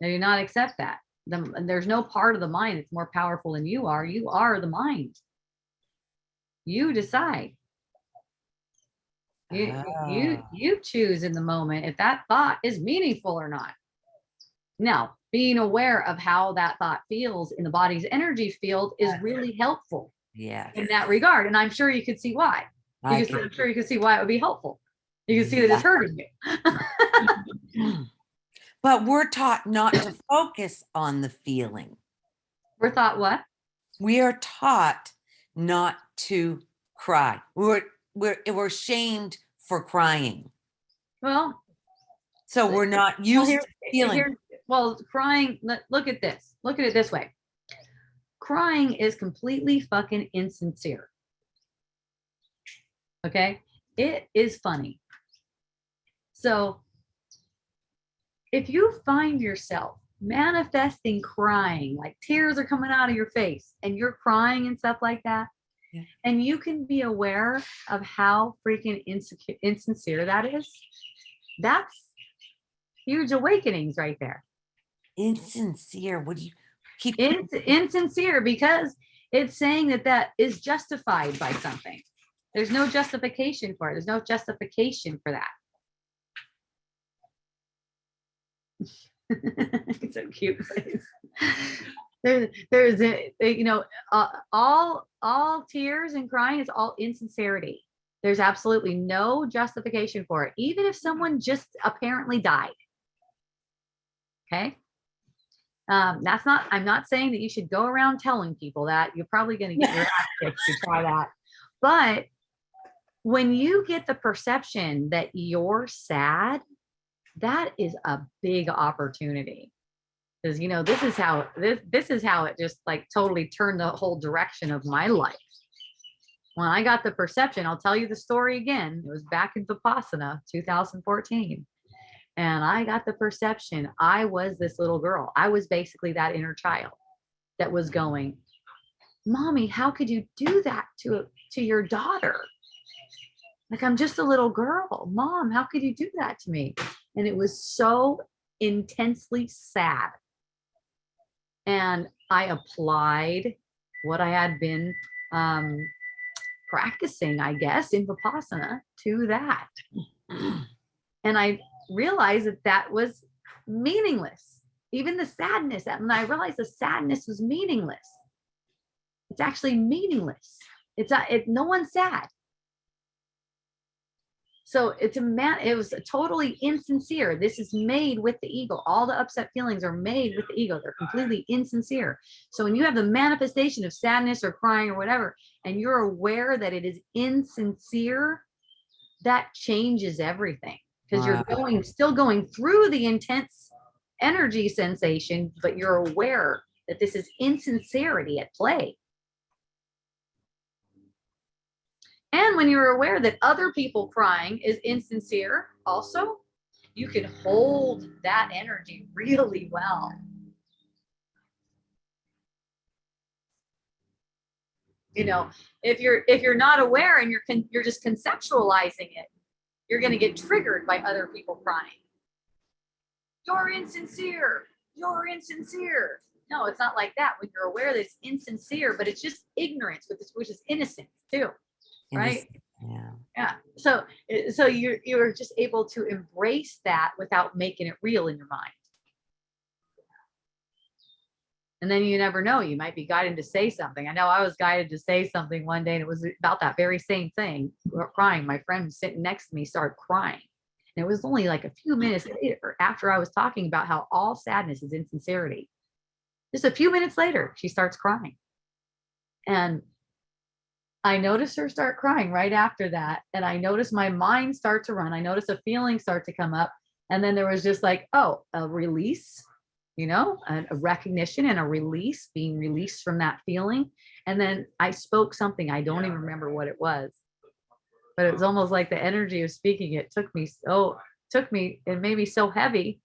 Speaker 1: I do not accept that. There's no part of the mind that's more powerful than you are. You are the mind. You decide. You choose in the moment if that thought is meaningful or not. Now, being aware of how that thought feels in the body's energy field is really helpful.
Speaker 2: Yeah.
Speaker 1: In that regard. And I'm sure you could see why. I'm sure you could see why it would be helpful. You can see that it's hurting you.
Speaker 2: But we're taught not to focus on the feeling.
Speaker 1: We're taught what?
Speaker 2: We are taught not to cry. We're shamed for crying.
Speaker 1: Well,
Speaker 2: so we're not used to feeling.
Speaker 1: Crying, look at this. Look at it this way. Crying is completely fucking insincere. Okay? It is funny. So if you find yourself manifesting crying, like tears are coming out of your face and you're crying and stuff like that, and you can be aware of how freaking insincere that is, that's huge awakenings right there.
Speaker 2: Insincere? What do you keep?
Speaker 1: It's insincere because it's saying that is justified by something. There's no justification for it. There's no justification for that. It's so cute. There's all tears and crying is all insincerity. There's absolutely no justification for it, even if someone just apparently died. Okay. I'm not saying that you should go around telling people that. You're probably going to get your ass kicked to try that. But when you get the perception that you're sad, that is a big opportunity. Because this is how it just like totally turned the whole direction of my life. When I got the perception, I'll tell you the story again. It was back in Vipassana, 2014. And I got the perception I was this little girl. I was basically that inner child that was going, Mommy, how could you do that to your daughter? Like, I'm just a little girl. Mom, how could you do that to me? And it was so intensely sad. And I applied what I had been practicing, I guess, in Vipassana to that. And I realized that was meaningless. Even the sadness, and I realized the sadness was meaningless. It's actually meaningless. No one's sad. So it was totally insincere. This is made with the ego. All the upset feelings are made with the ego. They're completely insincere. So when you have the manifestation of sadness or crying or whatever, and you're aware that it is insincere, that changes everything. Because you're still going through the intense energy sensation, but you're aware that this is insincerity at play. And when you're aware that other people crying is insincere also, you can hold that energy really well. If you're not aware and you're just conceptualizing it, you're going to get triggered by other people crying. You're insincere. You're insincere. No, it's not like that. When you're aware that it's insincere, but it's just ignorance, which is innocent too. Right? Yeah. So you're just able to embrace that without making it real in your mind. And then you never know, you might be guided to say something. I know I was guided to say something one day, and it was about that very same thing. We were crying. My friend sitting next to me started crying. And it was only like a few minutes later after I was talking about how all sadness is insincerity. Just a few minutes later, she starts crying. And I noticed her start crying right after that. And I noticed my mind start to run. I noticed a feeling start to come up. And then there was just like, oh, a release, a recognition and a release, being released from that feeling. And then I spoke something. I don't even remember what it was, but it was almost like the energy of speaking. It made me so heavy.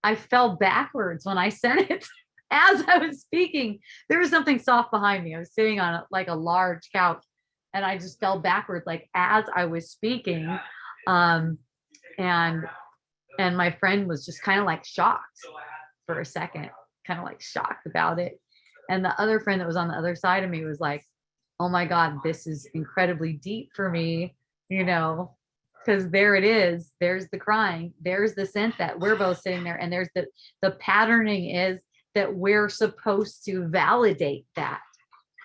Speaker 1: I fell backwards when I said it. As I was speaking, there was something soft behind me. I was sitting on like a large couch, and I just fell backwards, like as I was speaking. And my friend was just kind of like shocked for a second, kind of like shocked about it. And the other friend that was on the other side of me was like, oh my God, this is incredibly deep for me, because there it is. There's the crying. There's the sense that we're both sitting there. And there's the patterning is that we're supposed to validate that.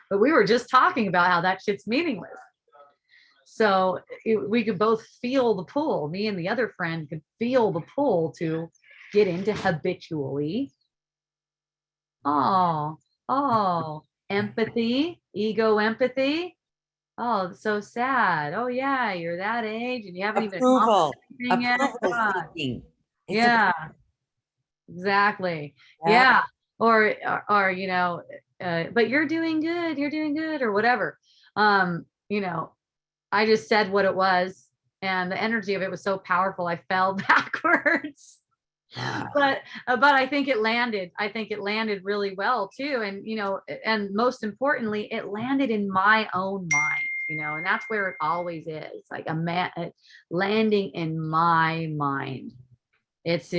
Speaker 1: But we were just talking about how that shit's meaningless. So we could both feel the pull. Me and the other friend could feel the pull to get into habitually. Oh, empathy, ego empathy. Oh, it's so sad. Oh yeah, you're that age and you haven't even accomplished anything yet.
Speaker 2: Seeking.
Speaker 1: Yeah, exactly.
Speaker 2: Yeah.
Speaker 1: Or but you're doing good or whatever. I just said what it was, and the energy of it was so powerful. I fell backwards. But I think it landed. I think it landed really well too. And and most importantly, it landed in my own mind, and that's where it always is. Like landing in my mind. It's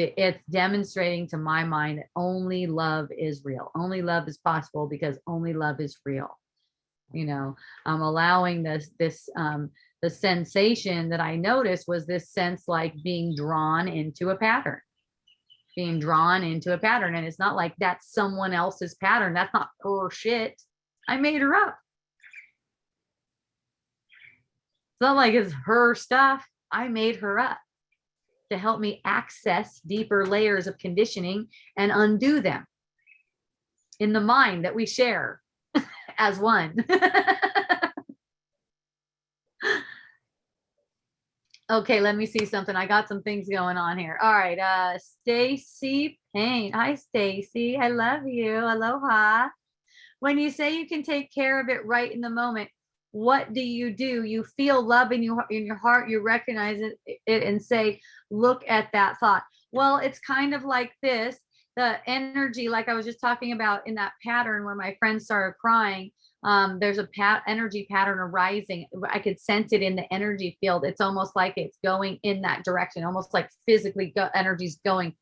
Speaker 1: demonstrating to my mind that only love is real. Only love is possible because only love is real. I'm allowing the sensation that I noticed was this sense like being drawn into a pattern. And it's not like that's someone else's pattern. That's not her shit. I made her up. It's not like it's her stuff. I made her up to help me access deeper layers of conditioning and undo them in the mind that we share as one. Okay, let me see something. I got some things going on here. All right, Stacy Payne. Hi, Stacy. I love you. Aloha. When you say you can take care of it right in the moment, what do? You feel love in your heart. You recognize it and say, look at that thought. Well, it's kind of like this. The energy, like I was just talking about in that pattern where my friend started crying. There's a energy pattern arising. I could sense it in the energy field. It's almost like it's going in that direction, almost like physically energy's going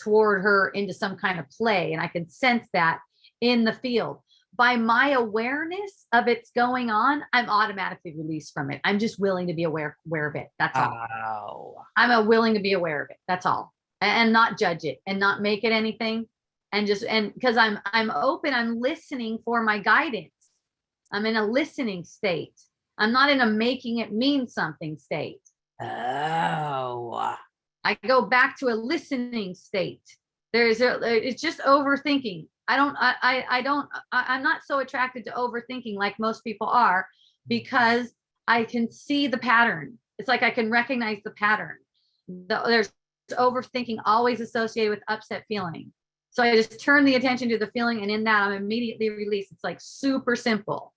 Speaker 1: toward her into some kind of play. And I can sense that in the field. By my awareness of it's going on, I'm automatically released from it. I'm just willing to be aware of it. That's all.
Speaker 2: Wow.
Speaker 1: I'm willing to be aware of it. That's all. And not judge it and not make it anything. And because I'm open, I'm listening for my guidance. I'm in a listening state. I'm not in a making it mean something state.
Speaker 2: Oh.
Speaker 1: I go back to a listening state. It's just overthinking. I'm not so attracted to overthinking like most people are, because I can see the pattern. It's like I can recognize the pattern. There's overthinking always associated with upset feeling. So I just turn the attention to the feeling, and in that I'm immediately released. It's like super simple.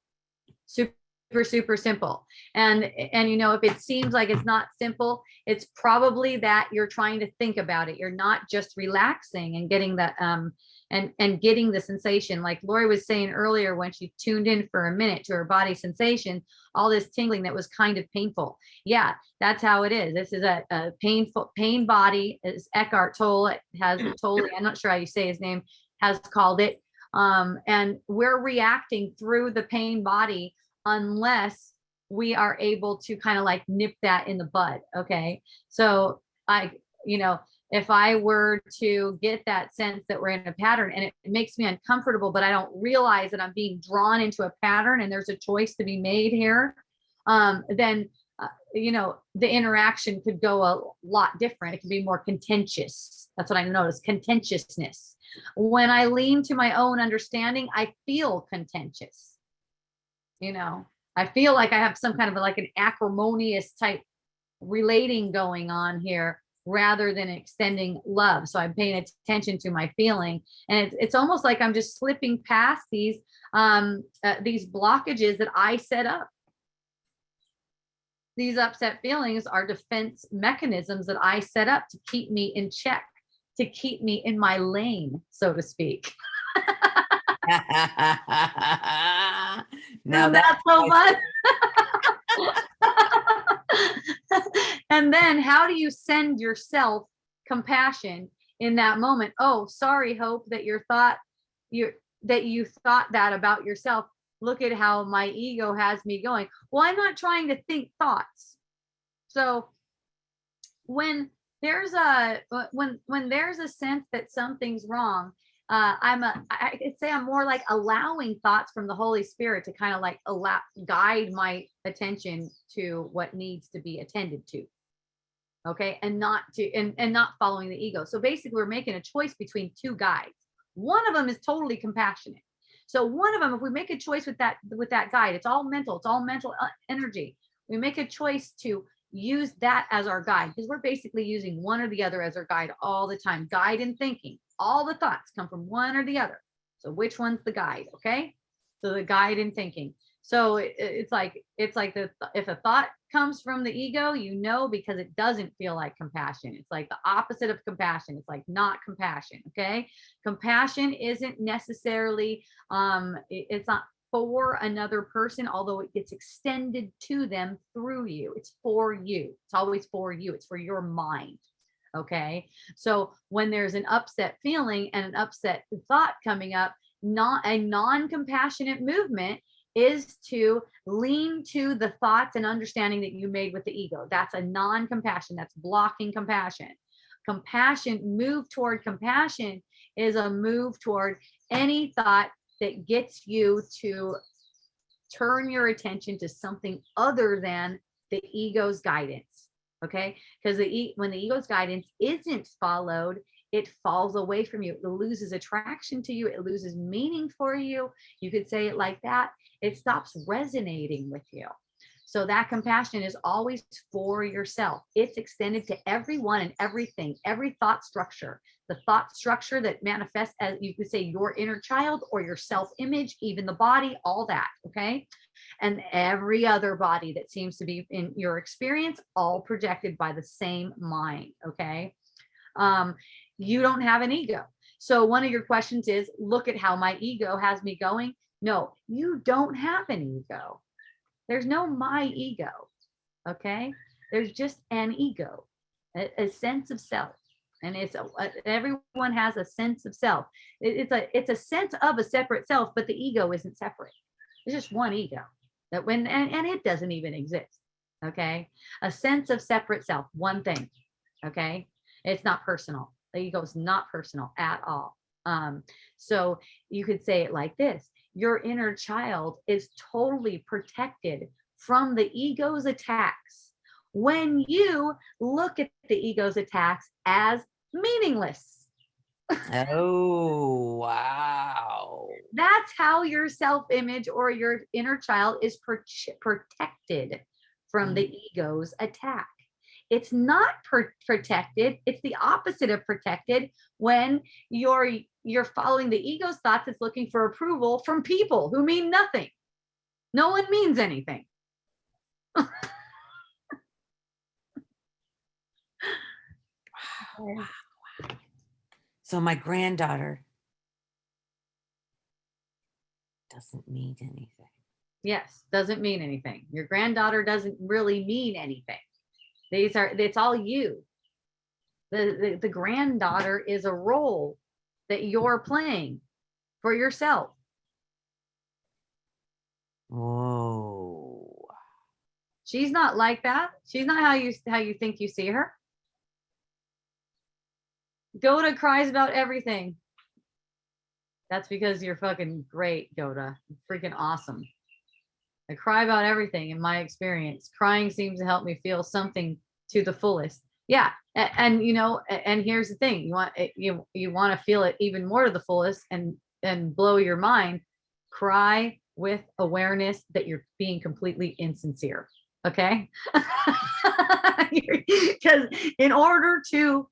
Speaker 1: Super simple. And if it seems like it's not simple, it's probably that you're trying to think about it. You're not just relaxing and getting that and getting the sensation. Like Lori was saying earlier, when she tuned in for a minute to her body sensation, all this tingling that was kind of painful. Yeah, that's how it is. This is a pain body, as Eckhart Tolle has told. I'm not sure how you say his name, has called it. And we're reacting through the pain body unless we are able to kind of like nip that in the bud. Okay. So if I were to get that sense that we're in a pattern and it makes me uncomfortable, but I don't realize that I'm being drawn into a pattern and there's a choice to be made here, then, the interaction could go a lot different. It can be more contentious. That's what I noticed, contentiousness. When I lean to my own understanding, I feel contentious. I feel like I have some kind of like an acrimonious type relating going on here rather than extending love. So I'm paying attention to my feeling, and it's almost like I'm just slipping past these blockages that I set up. These upset feelings are defense mechanisms that I set up to keep me in check, to keep me in my lane, so to speak.
Speaker 2: Now
Speaker 1: that's so fun. And then how do you send yourself compassion in that moment? Oh, sorry, Hope, that you thought that about yourself. Look at how my ego has me going. Well, I'm not trying to think thoughts. So when there's a sense that something's wrong, I could say I'm more like allowing thoughts from the Holy Spirit to kind of like guide my attention to what needs to be attended to. Okay. And not following the ego. So basically we're making a choice between two guides. One of them is totally compassionate. So one of them, if we make a choice with that guide, it's all mental energy. We make a choice to use that as our guide, because we're basically using one or the other as our guide all the time. Guide and thinking. All the thoughts come from one or the other. So which one's the guide? Okay. So the guide and thinking. So it's like if a thought comes from the ego, because it doesn't feel like compassion. It's like the opposite of compassion. It's like not compassion. Okay. Compassion isn't necessarily, it's not for another person, although it gets extended to them through you. It's for you. It's always for you. It's for your mind. Okay. So when there's an upset feeling and an upset thought coming up, not a non-compassionate movement is to lean to the thoughts and understanding that you made with the ego. That's a non-compassion. That's blocking compassion. Move toward compassion is a move toward any thought that gets you to turn your attention to something other than the ego's guidance. Okay. Because when the ego's guidance isn't followed, it falls away from you. It loses attraction to you. It loses meaning for you. You could say it like that. It stops resonating with you. So that compassion is always for yourself. It's extended to everyone and everything, every thought structure, the thought structure that manifests as, you could say, your inner child or your self-image, even the body, all that. Okay. And every other body that seems to be in your experience, all projected by the same mind. Okay. You don't have an ego. So one of your questions is, look at how my ego has me going. No, you don't have an ego. There's no my ego. Okay. There's just an ego, a sense of self. And everyone has a sense of self. It's a sense of a separate self, but the ego isn't separate. It's just one ego that and it doesn't even exist. Okay. A sense of separate self, one thing. Okay. It's not personal. The ego is not personal at all. So you could say it like this: your inner child is totally protected from the ego's attacks when you look at the ego's attacks as meaningless.
Speaker 2: Oh, wow.
Speaker 1: That's how your self-image or your inner child is protected from the ego's attack. It's not protected. It's the opposite of protected when you're following the ego's thoughts. It's looking for approval from people who mean nothing. No one means anything.
Speaker 2: Wow. So my granddaughter doesn't mean anything.
Speaker 1: Yes, doesn't mean anything. Your granddaughter doesn't really mean anything. It's all you. The granddaughter is a role that you're playing for yourself.
Speaker 2: Whoa.
Speaker 1: She's not like that. She's not how you think you see her. Goda cries about everything. That's because you're fucking great, Goda. Freaking awesome. I cry about everything in my experience. Crying seems to help me feel something to the fullest. Yeah. And you know, and here's the thing, you want to feel it even more to the fullest and blow your mind. Cry with awareness that you're being completely insincere. Okay. Because in order to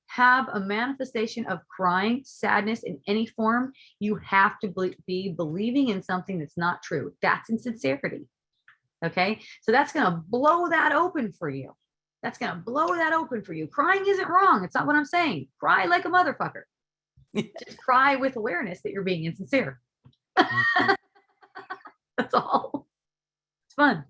Speaker 1: have a manifestation of crying, sadness in any form, you have to be believing in something that's not true. That's insincerity. Okay. So that's going to blow that open for you. That's going to blow that open for you. Crying isn't wrong. It's not what I'm saying. Cry like a motherfucker. Just cry with awareness that you're being insincere. That's all. It's fun.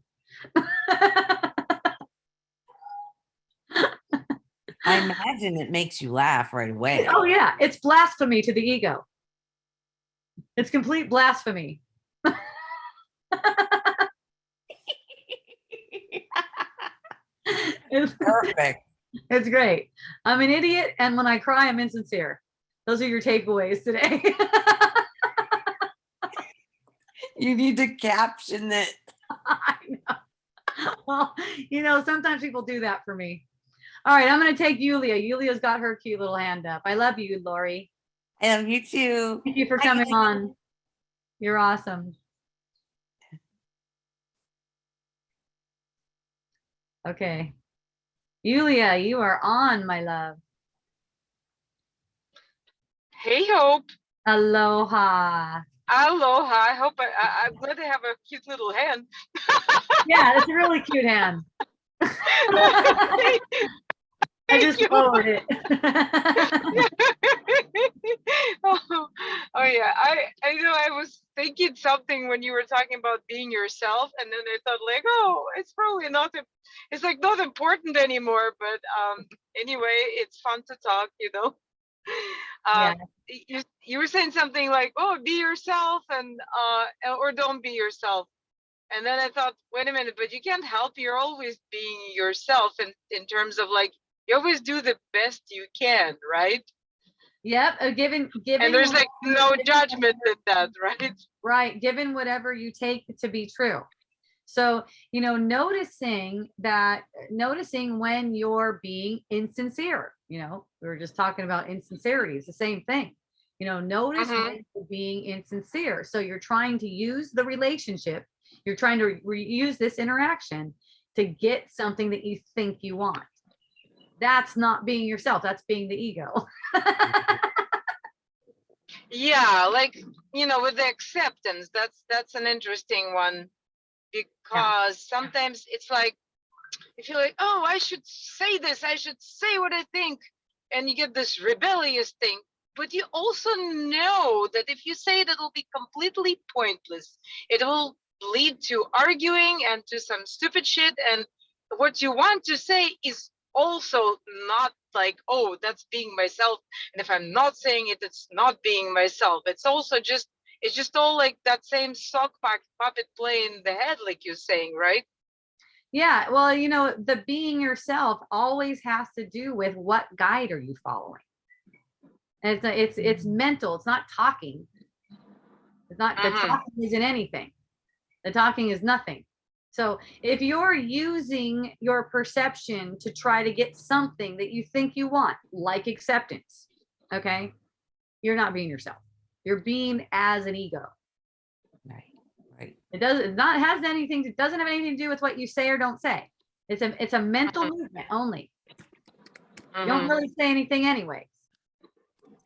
Speaker 2: I imagine it makes you laugh right away.
Speaker 1: Oh yeah, it's blasphemy to the ego. It's complete blasphemy. It's
Speaker 2: perfect.
Speaker 1: It's great. I'm an idiot, and when I cry, I'm insincere. Those are your takeaways today.
Speaker 2: You need to caption it.
Speaker 1: I know. Well, you know, sometimes people do that for me. All right, I'm going to take Yulia. Yulia's got her cute little hand up. I love you, Lori.
Speaker 2: I love you too.
Speaker 1: Thank you for coming on. You're awesome. Okay. Yulia, you are on, my love.
Speaker 3: Hey, Hope.
Speaker 1: Aloha.
Speaker 3: Aloha. I hope I'm glad to have a cute little hand.
Speaker 1: Yeah, it's a really cute hand. I just lowered it.
Speaker 3: Oh yeah, I know I was thinking something when you were talking about being yourself, and then I thought like, oh, it's probably not, it's like not important anymore. But anyway, it's fun to talk, you know.
Speaker 1: Yeah.
Speaker 3: You were saying something like, oh, be yourself, and or don't be yourself. And then I thought, wait a minute, but you can't help, you're always being yourself in terms of like, you always do the best you can, right?
Speaker 1: Yep. Given
Speaker 3: and there's like no judgment in that, right?
Speaker 1: Right. Given whatever you take to be true. So, you know, noticing when you're being insincere, you know, we were just talking about insincerity. It's the same thing. You know, notice when you're being insincere. So you're trying to use the relationship, you're trying to reuse this interaction to get something that you think you want. That's not being yourself. That's being the ego.
Speaker 3: Yeah, like, you know, with the acceptance, that's an interesting one, because sometimes it's like, you feel like, oh, I should say this, I should say what I think, and you get this rebellious thing. But you also know that if you say it, it'll be completely pointless. It will lead to arguing and to some stupid shit. And what you want to say is also not like, oh, that's being myself. And if I'm not saying it, it's not being myself. It's also just, it's just all like that same sock puppet play in the head, like you're saying, right?
Speaker 1: Yeah. Well, you know, the being yourself always has to do with what guide are you following. And it's mental. It's not talking. It's not, the talking isn't anything. The talking is nothing. So if you're using your perception to try to get something that you think you want, like acceptance, okay, you're not being yourself. You're being as an ego.
Speaker 2: Right.
Speaker 1: It doesn't have anything to do with what you say or don't say. It's a mental movement only. You don't really say anything anyways.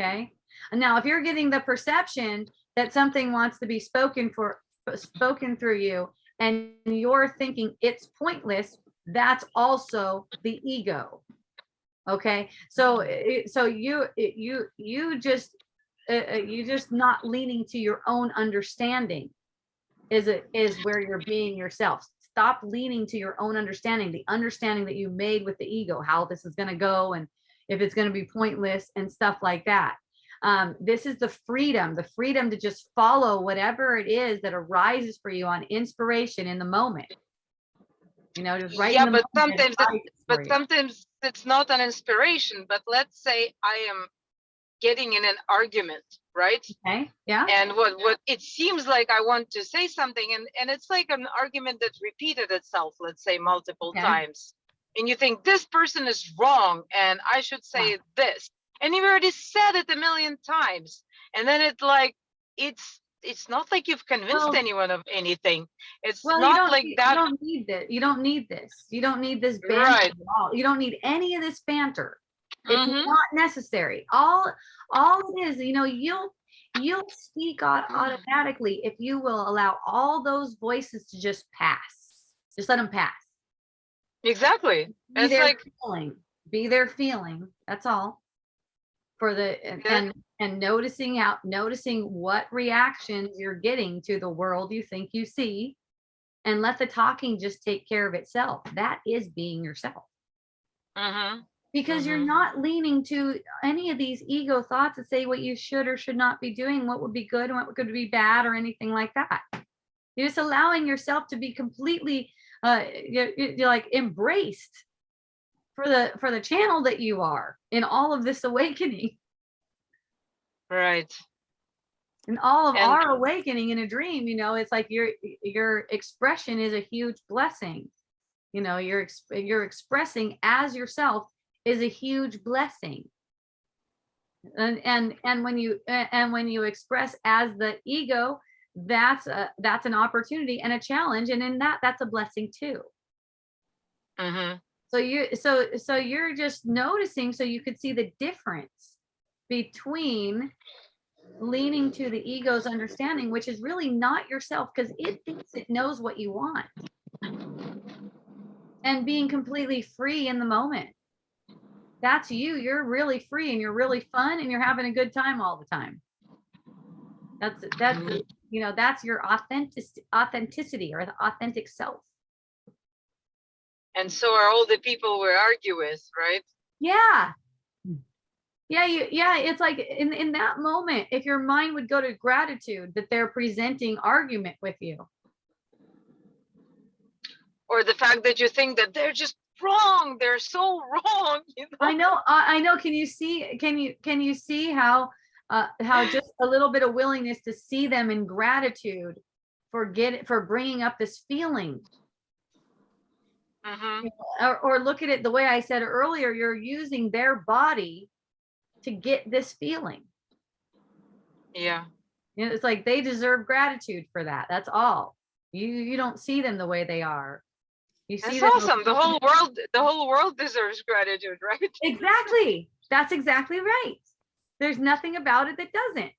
Speaker 1: Okay. And now if you're getting the perception that something wants to be spoken through you, and you're thinking it's pointless, that's also the ego. Okay. So you just not leaning to your own understanding is where you're being yourself. Stop leaning to your own understanding, the understanding that you made with the ego, how this is going to go and if it's going to be pointless and stuff like that. This is the freedom to just follow whatever it is that arises for you on inspiration in the moment. You know, just right.
Speaker 3: Yeah, but sometimes it's not an inspiration, but let's say I am getting in an argument, right?
Speaker 1: Okay. Yeah.
Speaker 3: And what it seems like I want to say something, and it's like an argument that repeated itself, let's say multiple
Speaker 1: Okay.
Speaker 3: times, and you think this person is wrong and I should say this, and you've already said it a million times, and then it's not like you've convinced
Speaker 1: Well,
Speaker 3: anyone of anything. It's
Speaker 1: well,
Speaker 3: not like
Speaker 1: you
Speaker 3: that.
Speaker 1: don't need this. You don't need this. You don't need this banter
Speaker 3: Right.
Speaker 1: at all. You don't need any of this banter. It's
Speaker 3: Mm-hmm.
Speaker 1: not necessary. All it is, you'll speak automatically if you will allow all those voices to just pass. Just let them pass.
Speaker 3: Exactly.
Speaker 1: Be
Speaker 3: It's
Speaker 1: their
Speaker 3: like,
Speaker 1: feeling. Be their feeling. That's all. For the
Speaker 3: Yeah.
Speaker 1: and noticing what reactions you're getting to the world you think you see, and let the talking just take care of itself. That is being yourself.
Speaker 3: mm-hmm.
Speaker 1: Because you're
Speaker 3: Mhm.
Speaker 1: not leaning to any of these ego thoughts that say what you should or should not be doing, what would be good and what could be bad or anything like that. You're just allowing yourself to be completely you're like embraced for the channel that you are in all of this awakening.
Speaker 3: Right.
Speaker 1: And all of
Speaker 3: And
Speaker 1: our awakening in a dream, it's like your expression is a huge blessing. You're expressing as yourself is a huge blessing. And when you express as the ego, that's an opportunity and a challenge, and in that's a blessing too.
Speaker 3: mm-hmm.
Speaker 1: So you're just noticing so you could see the difference between leaning to the ego's understanding, which is really not yourself because it thinks it knows what you want, and being completely free in the moment. That's you. You're really free and you're really fun and you're having a good time all the time. That's your authenticity or the authentic self.
Speaker 3: And so are all the people we argue with, right?
Speaker 1: Yeah. It's like in that moment, if your mind would go to gratitude that they're presenting argument with you.
Speaker 3: Or the fact that you think that they're just wrong, they're so wrong.
Speaker 1: I know. Can you see how just a little bit of willingness to see them in gratitude for bringing up this feeling.
Speaker 3: Mm-hmm.
Speaker 1: Or look at it the way I said earlier, you're using their body to get this feeling.
Speaker 3: Yeah.
Speaker 1: It's like they deserve gratitude for that. That's all. You don't see them the way they are. You see
Speaker 3: That's
Speaker 1: them.
Speaker 3: awesome. The whole world deserves gratitude, right?
Speaker 1: Exactly. That's exactly right. There's nothing about it that doesn't.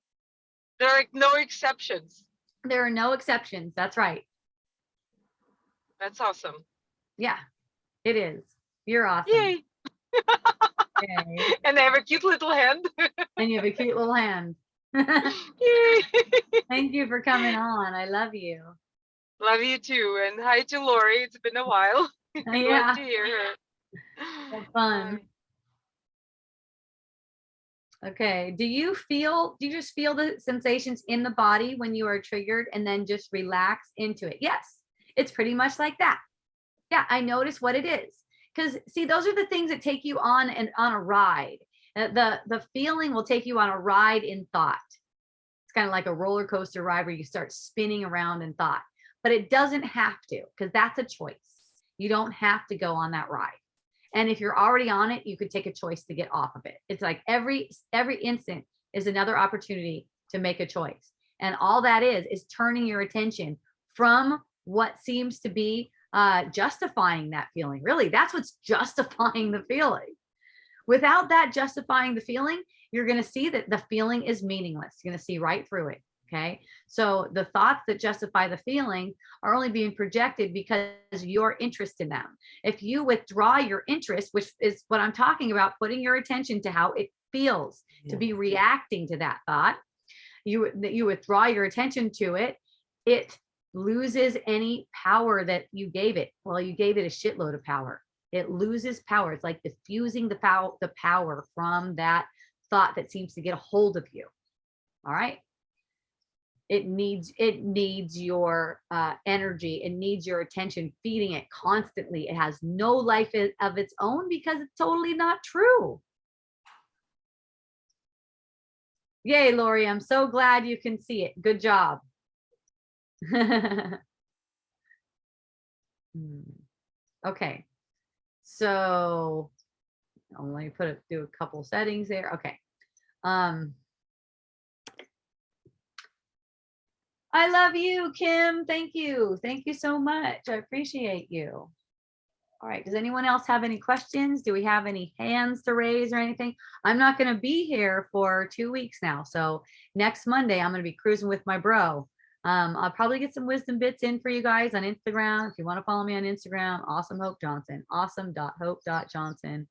Speaker 3: There are no exceptions.
Speaker 1: There are no exceptions. That's right.
Speaker 3: That's awesome.
Speaker 1: Yeah, it is. You're awesome.
Speaker 3: Yay.
Speaker 1: Yay.
Speaker 3: And they have a cute little hand.
Speaker 1: And you have a cute little hand.
Speaker 3: Yay.
Speaker 1: Thank you for coming on. I love you.
Speaker 3: Love you too. And hi to Lori. It's been a while.
Speaker 1: Yeah.
Speaker 3: Glad to hear her.
Speaker 1: Have fun. Okay. Do you just feel the sensations in the body when you are triggered and then just relax into it? Yes, it's pretty much like that. Yeah, I notice what it is. Because see, those are the things that take you on a ride. The feeling will take you on a ride in thought. It's kind of like a roller coaster ride where you start spinning around in thought. But it doesn't have to, because that's a choice. You don't have to go on that ride. And if you're already on it, you could take a choice to get off of it. It's like every instant is another opportunity to make a choice. And all that is turning your attention from what seems to be justifying that feeling. Really, that's what's justifying the feeling. Without that justifying the feeling, you're going to see that the feeling is meaningless. You're going to see right through it. Okay. So the thoughts that justify the feeling are only being projected because you're interested in them. If you withdraw your interest, which is what I'm talking about, putting your attention to how it feels to be reacting to that thought, you withdraw your attention to it, it loses any power that you gave it. Well, you gave it a shitload of power. It loses power. It's like diffusing the power from that thought that seems to get a hold of you. All right. It needs your energy. It needs your attention, feeding it constantly. It has no life of its own because it's totally not true. Yay, Lori, I'm so glad you can see it. Good job. Okay, so let me do a couple settings there. Okay. I love you, Kim. Thank you. Thank you so much. I appreciate you. All right. Does anyone else have any questions? Do we have any hands to raise or anything? I'm not going to be here for 2 weeks now. So next Monday, I'm going to be cruising with my bro. I'll probably get some wisdom bits in for you guys on Instagram. If you want to follow me on Instagram, Awesome Hope Johnson, awesome.hope.johnson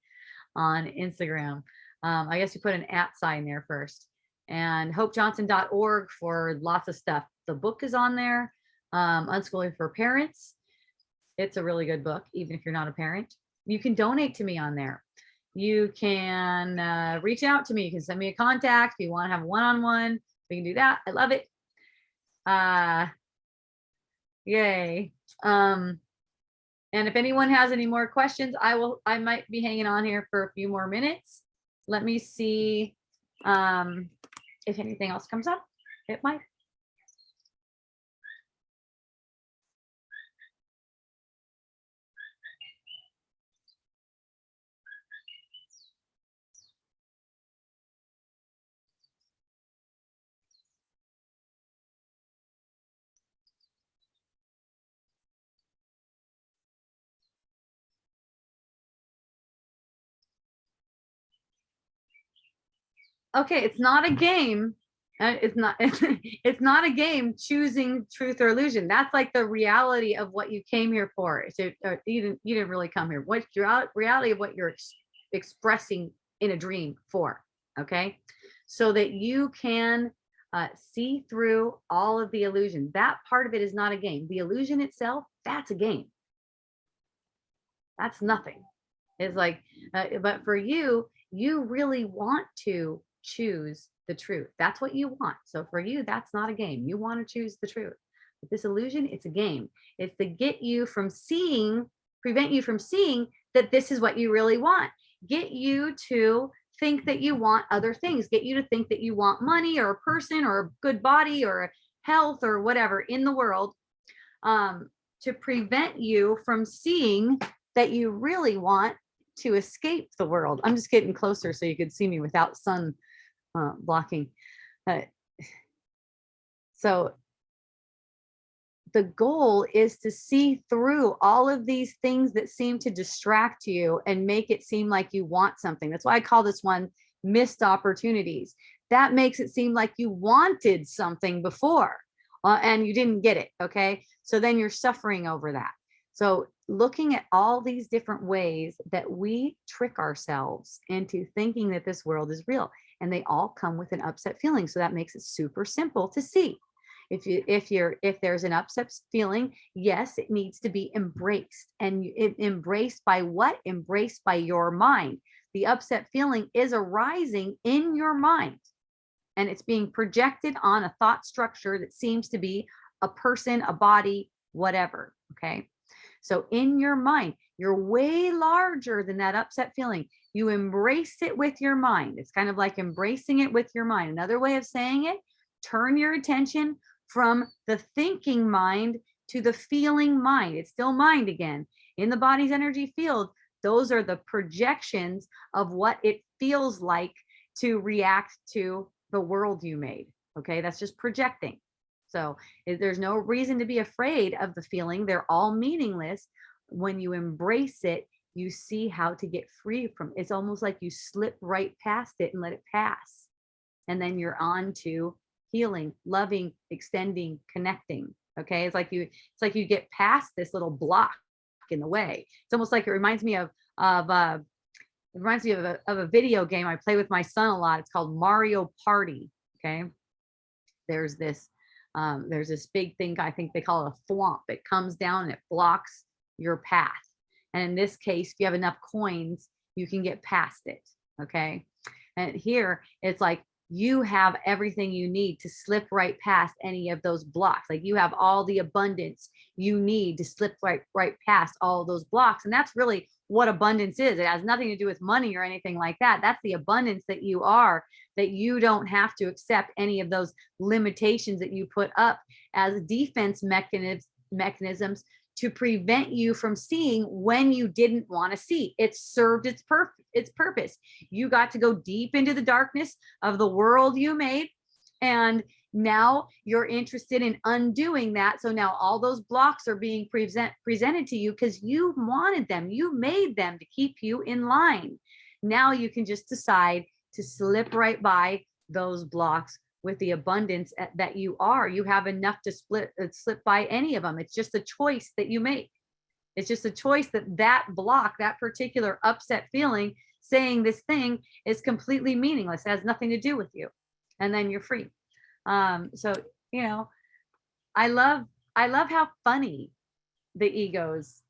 Speaker 1: on Instagram. I guess you put an @ sign there first, and hopejohnson.org for lots of stuff. The book is on there, Unschooling for Parents. It's a really good book, even if you're not a parent. You can donate to me on there. You can reach out to me. You can send me a contact if you want to have a one-on-one. We can do that. I love it. Yay. And if anyone has any more questions, I might be hanging on here for a few more minutes. Let me see if anything else comes up. It might. Okay, it's not a game. It's not it's not a game choosing truth or illusion. That's like the reality of what you came here for. So you didn't really come here. What's your reality of what you're expressing in a dream for? Okay, so that you can see through all of the illusion. That part of it is not a game. The illusion itself, that's a game. That's nothing. It's like, but for you, you really want to choose the truth. That's what you want. So for you, that's not a game. You want to choose the truth. But this illusion, it's a game. It's to get you from seeing, prevent you from seeing that this is what you really want. Get you to think that you want other things. Get you to think that you want money or a person or a good body or health or whatever in the world, to prevent you from seeing that you really want to escape the world. I'm just getting closer so you could see me without sun blocking. So the goal is to see through all of these things that seem to distract you and make it seem like you want something. That's why I call this one missed opportunities. That makes it seem like you wanted something before and you didn't get it. Okay. So then you're suffering over that. So looking at all these different ways that we trick ourselves into thinking that this world is real, and they all come with an upset feeling. So that makes it super simple to see. If there's an upset feeling, yes, it needs to be embraced. And embraced by what? Embraced by your mind. The upset feeling is arising in your mind, and it's being projected on a thought structure that seems to be a person, a body, whatever. Okay. So in your mind, you're way larger than that upset feeling. You embrace it with your mind. It's kind of like embracing it with your mind. Another way of saying it, turn your attention from the thinking mind to the feeling mind. It's still mind again. In the body's energy field, those are the projections of what it feels like to react to the world you made. Okay, that's just projecting. So there's no reason to be afraid of the feeling. They're all meaningless. When you embrace it, you see how to get free from it. It's almost like you slip right past it and let it pass. And then you're on to healing, loving, extending, connecting. Okay. It's like you get past this little block in the way. It's almost like it reminds me of a video game I play with my son a lot. It's called Mario Party. Okay. There's this big thing, I think they call it a thwomp. It comes down and it blocks your path. And in this case, if you have enough coins, you can get past it. Okay. And here it's like you have everything you need to slip right past any of those blocks. Like you have all the abundance you need to slip right past all those blocks. And that's really what abundance is. It has nothing to do with money or anything like that. That's the abundance that you are, that you don't have to accept any of those limitations that you put up as defense mechanisms to prevent you from seeing when you didn't want to see. It served its purpose. You got to go deep into the darkness of the world you made, and now you're interested in undoing that. So now all those blocks are being presented to you because you wanted them. You made them to keep you in line. Now you can just decide to slip right by those blocks with the abundance that you are. You have enough to slip by any of them. It's just a choice that you make. It's just a choice that block, that particular upset feeling, saying this thing is completely meaningless. It has nothing to do with you. And then you're free. So, I love how funny the ego's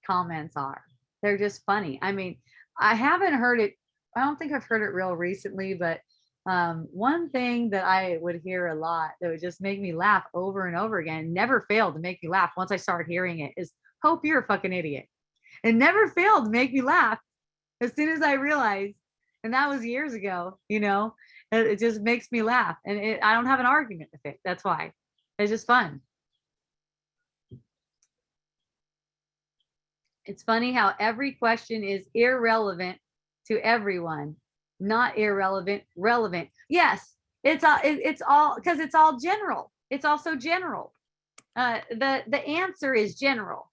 Speaker 1: comments are. They're just funny. I mean, I haven't heard it. I don't think I've heard it real recently, but one thing that I would hear a lot that would just make me laugh over and over again, never failed to make me laugh once I started hearing it, is "Hope you're a fucking idiot." It never failed to make me laugh as soon as I realized, and that was years ago, it just makes me laugh, and I don't have an argument with it. That's why. It's just fun. It's funny how every question is irrelevant to everyone. Not irrelevant, relevant. Yes, it's all because it's all general. It's also general. The answer is general.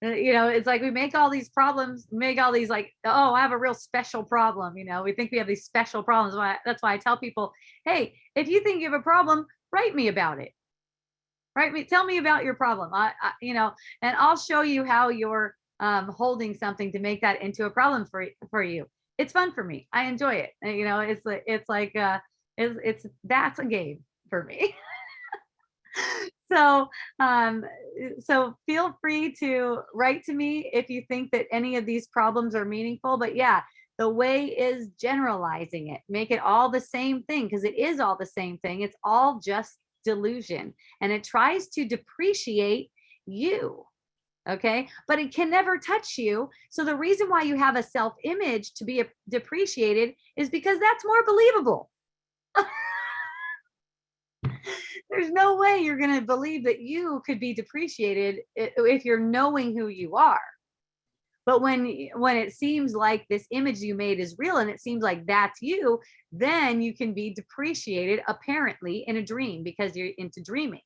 Speaker 1: It's like we make all these problems, make all these like, oh, I have a real special problem. We think we have these special problems. That's why I tell people, hey, if you think you have a problem, write me about it. Tell me about your problem. And I'll show you how you're holding something to make that into a problem for you. It's fun for me. I enjoy it. That's a game for me. So feel free to write to me if you think that any of these problems are meaningful. But yeah, the way is generalizing it. Make it all the same thing, because it is all the same thing. It's all just delusion, and it tries to depreciate you. Okay, but it can never touch you. So the reason why you have a self-image to be depreciated is because that's more believable. There's no way you're going to believe that you could be depreciated if you're knowing who you are. But when it seems like this image you made is real and it seems like that's you, then you can be depreciated apparently in a dream because you're into dreaming.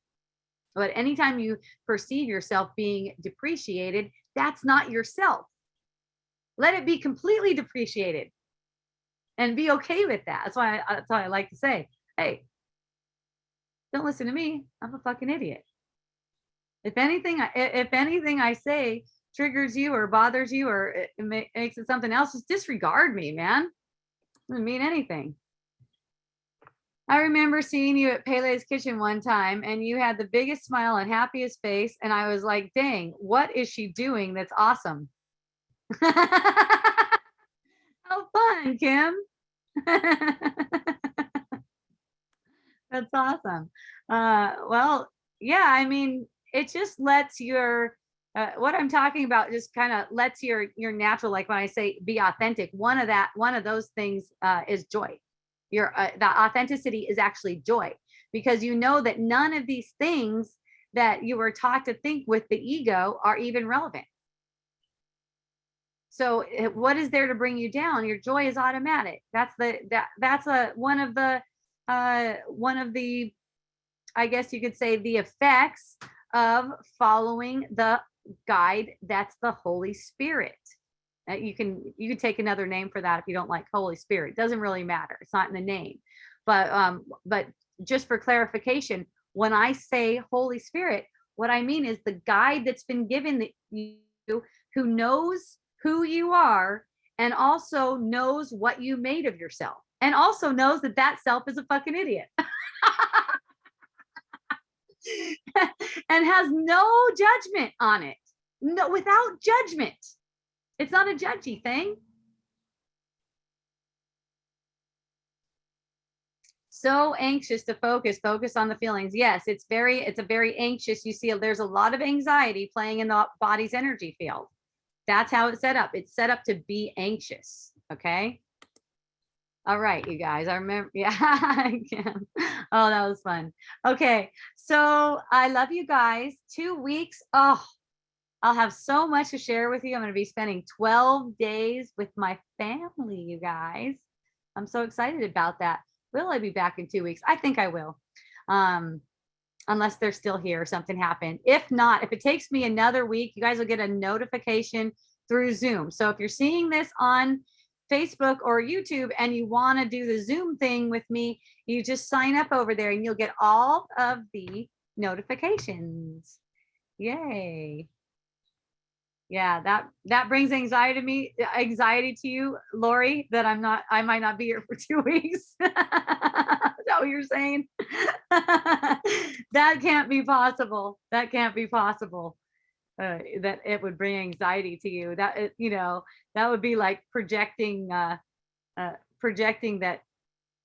Speaker 1: But anytime you perceive yourself being depreciated, that's not yourself. Let it be completely depreciated and be okay with that. That's why I like to say, hey, don't listen to me. I'm a fucking idiot. If anything I say triggers you or bothers you or it makes it something else, just disregard me, man. It doesn't mean anything. I remember seeing you at Pele's Kitchen one time, and you had the biggest smile and happiest face. And I was like, dang, what is she doing that's awesome? How fun, Kim. That's awesome. Well, yeah, I mean, it just lets your, what I'm talking about just kind of lets your natural, like when I say be authentic, one of those things is joy. The authenticity is actually joy, because you know that none of these things that you were taught to think with the ego are even relevant. So what is there to bring you down? Your joy is automatic. That's one of the I guess you could say the effects of following the guide. That's the Holy Spirit. You can take another name for that if you don't like Holy Spirit. It doesn't really matter. It's not in the name. But just for clarification, when I say Holy Spirit, what I mean is the guide that's been given you, who knows who you are and also knows what you made of yourself, and also knows that self is a fucking idiot. And has no judgment on it. No, without judgment. It's not a judgy thing. so anxious to focus on the feelings. Yes, it's a very anxious. You see, there's a lot of anxiety playing in the body's energy field. That's how it's set up. It's set up to be anxious. Okay. All right, you guys. I remember. Yeah. I can. Oh, that was fun. Okay. So I love you guys. 2 weeks. Oh, I'll have so much to share with you. I'm going to be spending 12 days with my family, you guys. I'm so excited about that. Will I be back in 2 weeks? I think I will. Unless they're still here or something happened. If not, if it takes me another week, you guys will get a notification through Zoom. So if you're seeing this on Facebook or YouTube and you want to do the Zoom thing with me, you just sign up over there and you'll get all of the notifications. Yay. Yeah, that brings anxiety to you, Lori, that I might not be here for 2 weeks. Is that what you're saying? That can't be possible. That can't be possible. That it would bring anxiety to you. That that would be like projecting projecting that,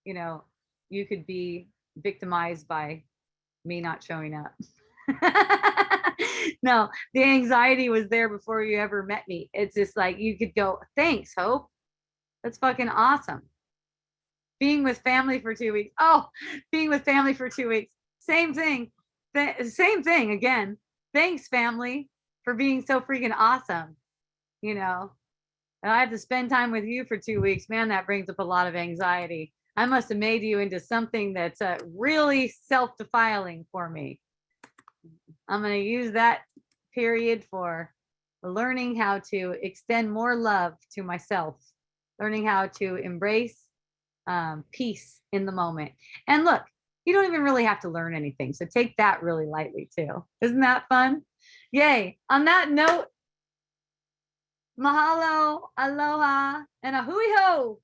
Speaker 1: you could be victimized by me not showing up. No, the anxiety was there before you ever met me. It's just like you could go, thanks, Hope. That's fucking awesome. Being with family for 2 weeks. Oh, being with family for 2 weeks. Same thing. Same thing again. Thanks, family, for being so freaking awesome. And I have to spend time with you for 2 weeks. Man, that brings up a lot of anxiety. I must have made you into something that's really self-defiling for me. I'm going to use that period for learning how to extend more love to myself, learning how to embrace peace in the moment. And look, you don't even really have to learn anything. So take that really lightly too. Isn't that fun? Yay. On that note, mahalo, aloha, and a hui ho.